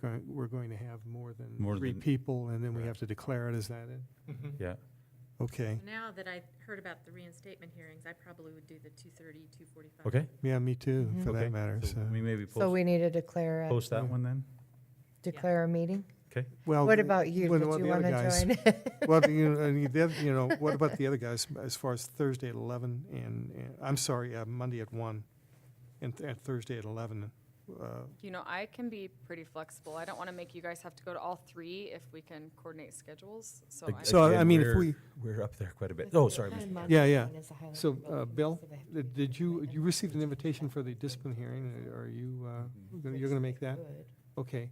going to have more than More 3 than- people, and then we have to declare it, is that it? Mhm. Yeah, Okay, now that I heard about the reinstatement hearings, I probably would do the 2:30, 2:45. okay. yeah, me too, Mhm. for Okay, that matter, so. We maybe So we need to declare, post that one then? declare a meeting? Okay. Well, What about you? what Did about you the other want guys? to join? Well, what about the other guys, as far as Thursday at 11, and I'm sorry, Monday at 1, and Thursday at 11? You know, I can be pretty flexible. I don't want to make you guys have to go to all 3 if we can coordinate schedules, so I. So, I Again, mean, if we're up there quite a bit. Oh, sorry. Yeah, yeah. So, Bill, did you received an invitation for the discipline hearing? Are you, you're going to make that? Okay.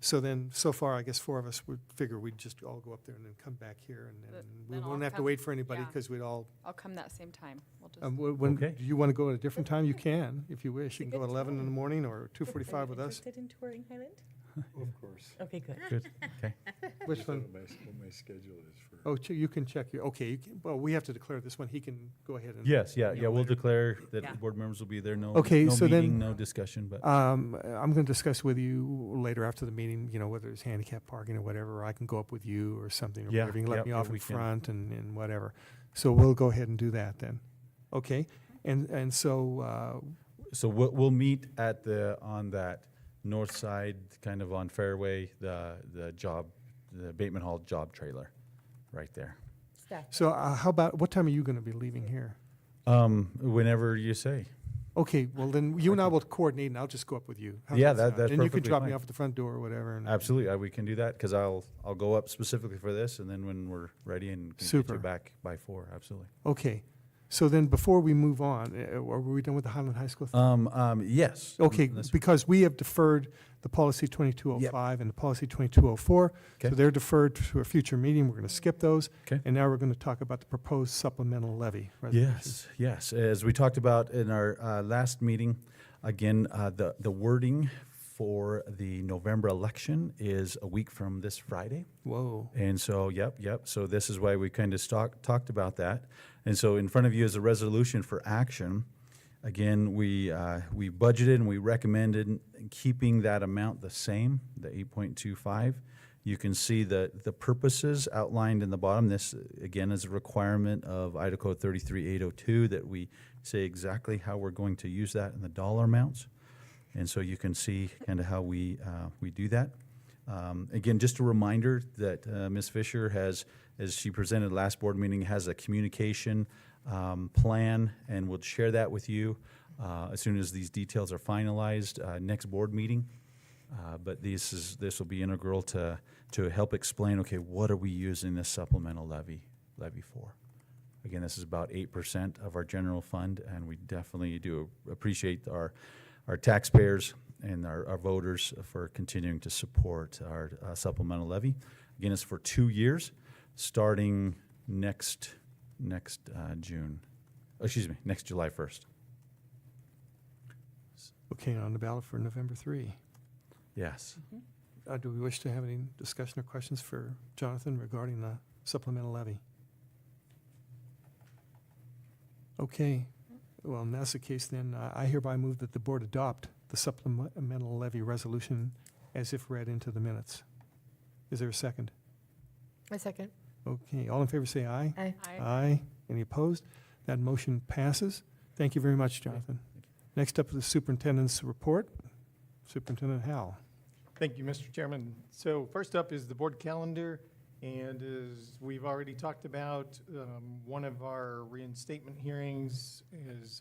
So then, so far, I guess 4 of us would figure we'd just all go up there and then come back here, and then we Then I'll won't have to come- wait for anybody, yeah. because we'd all, I'll come that same time. We'll just. when, Okay. do you want to go at a different time? You can, if you wish. You can go at 11 in the morning or 2:45 with us. Interested in touring Highland? Of course. Okay, good. Good, okay. Which one? What my schedule is for. Oh, you can check your, okay, well, we have to declare this one. He can go ahead and. Yes, yeah, we'll later. declare that Yeah. board members will be there. No, Okay, no so then- meeting, no discussion, but, I'm going to discuss with you later after the meeting, whether it's handicap parking or whatever, or I can go up with you or something, or Yeah, whatever. You can let yep, me yeah, off in we can. front and whatever. So we'll go ahead and do that then. Okay? And so, so we'll meet on that north side, kind of on Fairway, the Bateman Hall job trailer, right there. how about, what time are you going to be leaving here? Whenever you say. Okay, well then, you and I will coordinate, and I'll just go up with you. How's Yeah, sound? that's And you can perfectly drop me fine. off at the front door or whatever. and- Absolutely, we can do that, because I'll go up specifically for this, and then when we're ready and can get Super. you back by 4, absolutely. Okay. So then, before we move on, are we done with the Highland High School thing? Yes. Okay, Unless- because we have deferred the policy 2205 and the policy 2204. So Okay. they're deferred to a future meeting. We're going to skip those. Okay. And now we're going to talk about the proposed supplemental levy resolution. Yes. As we talked about in our last meeting, again, the wording for the November election is a week from this Friday. Whoa. And so, yep. So this is why we kind of talked about that. And so in front of you is a resolution for action. Again, we budgeted and we recommended keeping that amount the same, the 8.25. You can see the purposes outlined in the bottom. This, again, is a requirement of Idaho Code 33802 that we say exactly how we're going to use that and the dollar amounts. And so you can see kind of how we do that. Again, just a reminder that Ms. Fisher has, as she presented last board meeting, has a communication plan, and we'll share that with you as soon as these details are finalized next board meeting. But this will be integral to help explain, okay, what are we using this supplemental levy for? Again, this is about 8% of our general fund, and we definitely do appreciate our taxpayers and our voters for continuing to support our supplemental levy. Again, it's for 2 years, starting next June. Excuse me, next July 1st. Okay, on the ballot for November 3. Yes. Do we wish to have any discussion or questions for Jonathan regarding the supplemental levy? Okay, well, if that's the case, then I hereby move that the board adopt the supplemental levy resolution as if read into the minutes. Is there a second? A second. Okay, all in favor say aye. Aye. Aye. Any opposed? That motion passes. Thank you very much, Jonathan. Next up is the superintendent's report. Superintendent Howell. Thank you, Mr. Chairman. So first up is the board calendar, and as we've already talked about, one of our reinstatement hearings is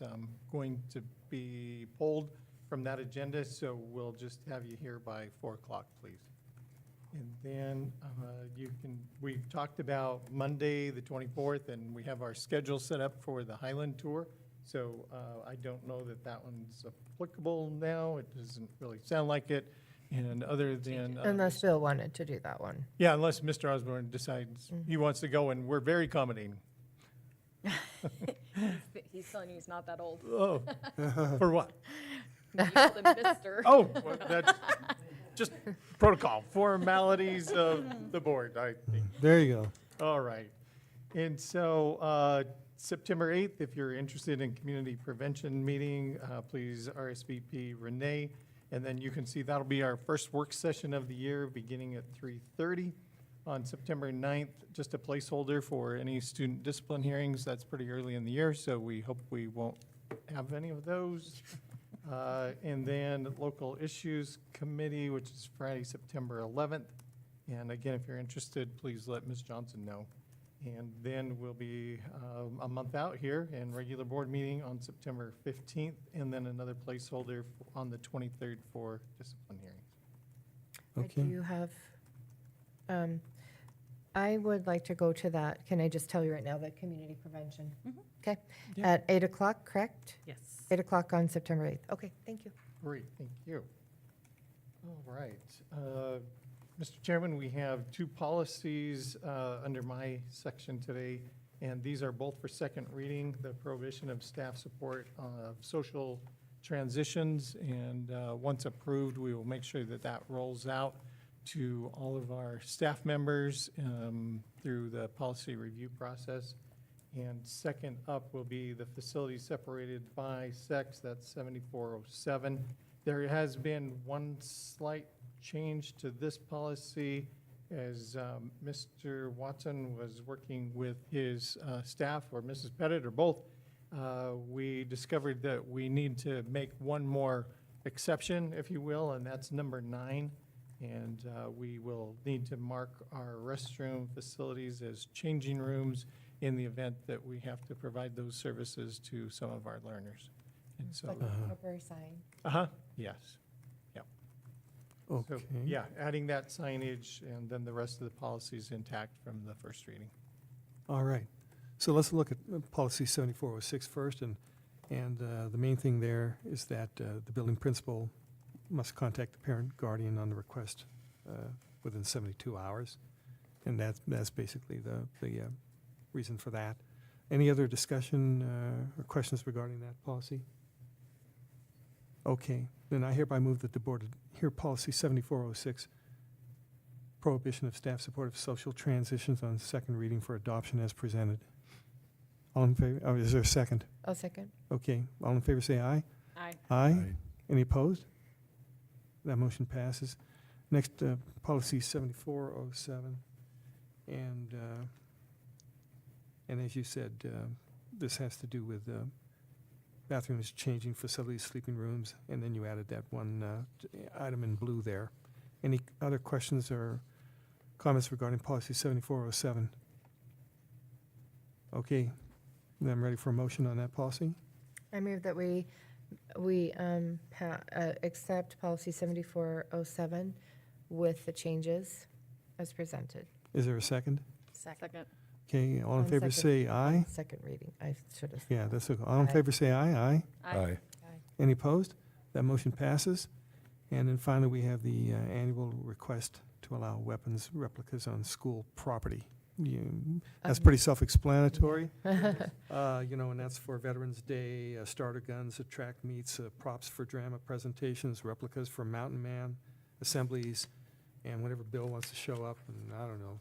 going to be pulled from that agenda, so we'll just have you here by 4 o'clock, please. And then we've talked about Monday, the 24th, and we have our schedule set up for the Highland Tour. So I don't know that one's applicable now. It doesn't really sound like it. And other than Unless Bill wanted to do that one. yeah, unless Mr. Osborne decides he wants to go, and we're very accommodating. He's telling you he's not that old. Oh, for what? You called him Mister. Oh, well, that's just protocol, formalities of the board, I think. There you go. All right. And so September 8th, if you're interested in community prevention meeting, please RSVP Renee. And then you can see that'll be our first work session of the year, beginning at 3:30. On September 9th, just a placeholder for any student discipline hearings. That's pretty early in the year, so we hope we won't have any of those. And then Local Issues Committee, which is Friday, September 11th. And again, if you're interested, please let Ms. Johnson know. And then we'll be a month out here and regular board meeting on September 15th, and then another placeholder on the 23rd for discipline hearings. Okay. Do you have, I would like to go to that, can I just tell you right now, the community prevention? Okay, Yeah. at 8 o'clock, correct? Yes. 8 o'clock on September 8th. Okay, thank you. Great, thank you. All right. Mr. Chairman, we have 2 policies under my section today, and these are both for second reading. The prohibition of staff support of social transitions, and once approved, we will make sure that that rolls out to all of our staff members through the policy review process. And second up will be the facilities separated by sex, that's 7407. There has been one slight change to this policy as Mr. Watson was working with his staff, or Mrs. Pettit, or both. We discovered that we need to make one more exception, if you will, and that's number 9. And we will need to mark our restroom facilities as changing rooms in the event that we have to provide those services to some of our learners. And so, Like a temporary sign. yes. Okay. So, yeah, adding that signage, and then the rest of the policies intact from the first reading. All right. So let's look at policy 7406 first, and the main thing there is that the building principal must contact the parent guardian on the request within 72 hours, and that's basically the reason for that. Any other discussion or questions regarding that policy? Okay, then I hereby move that the board hear policy 7406, prohibition of staff support of social transitions, on second reading for adoption as presented. All in favor, is there a second? I'll second. Okay, all in favor say aye. Aye. Aye. Any opposed? That motion passes. Next, policy 7407. And as you said, this has to do with bathrooms, changing facilities, sleeping rooms, and then you added that one item in blue there. Any other questions or comments regarding policy 7407? Okay, then I'm ready for a motion on that policy. I move that we accept policy 7407 with the changes as presented. Is there a second? Second. Okay, all in On favor second- say aye. Second reading, I should have. Yeah, that's, okay. All in Aye. favor say aye. Aye. Aye. Any opposed? That motion passes. And then finally, we have the annual request to allow weapons replicas on school property. That's pretty self-explanatory. And that's for Veterans Day, starter guns, track meets, props for drama presentations, replicas for Mountain Man assemblies, and whenever Bill wants to show up, and I don't know,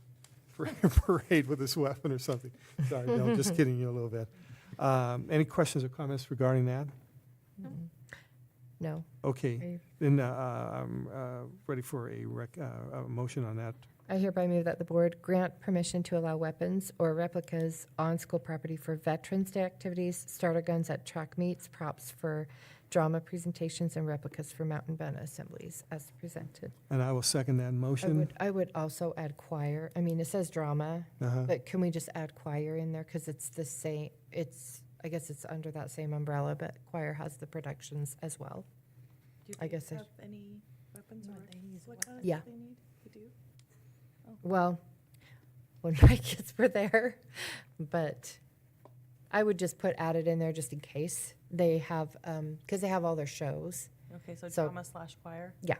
for a parade with this weapon or something. Sorry, Bill, just kidding you a little bit. Any questions or comments regarding that? No. Okay, then I'm ready for a motion on that. I hereby move that the board grant permission to allow weapons or replicas on school property for Veterans Day activities, starter guns at track meets, props for drama presentations, and replicas for Mountain Ben assemblies as presented. And I will second that motion. I would also add choir. I mean, it says drama, Uh-huh. but can we just add choir in there? Because it's the same, I guess it's under that same umbrella, but choir has the productions as well. I guess I- any weapons or replicas Yeah. they need? You do? Well, when my kids were there, but I would just put added in there just in case they have, because they have all their shows. Okay, so So- drama/choir? Yeah.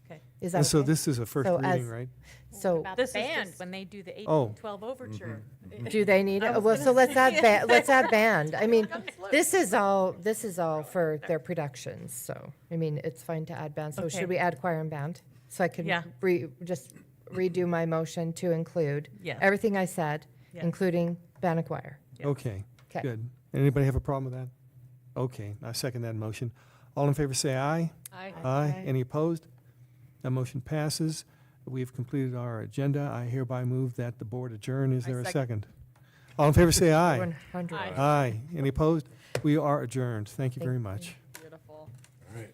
Okay. Is that And so okay? this is a first So reading, as- right? So About This the is band, just- when they do the Oh. 1812 overture. do they need I it? was Well, gonna so let's say, add let's add band. I mean, this is all for their productions. So, I mean, it's fine to add band. So Okay. should we add choir and band? So I can Yeah. just redo my motion to include Yes. everything I said, Yes. including band and choir. Yes. Okay, 'Kay. good. Anybody have a problem with that? Okay, I second that motion. All in favor say aye. Aye. Aye. Any opposed? That motion passes. We've completed our agenda. I hereby move that the board adjourn. Is I there a second. second? All in favor say aye. 100. Aye. Aye. Any opposed? We are adjourned. Thank you very Thank much. Beautiful. All right.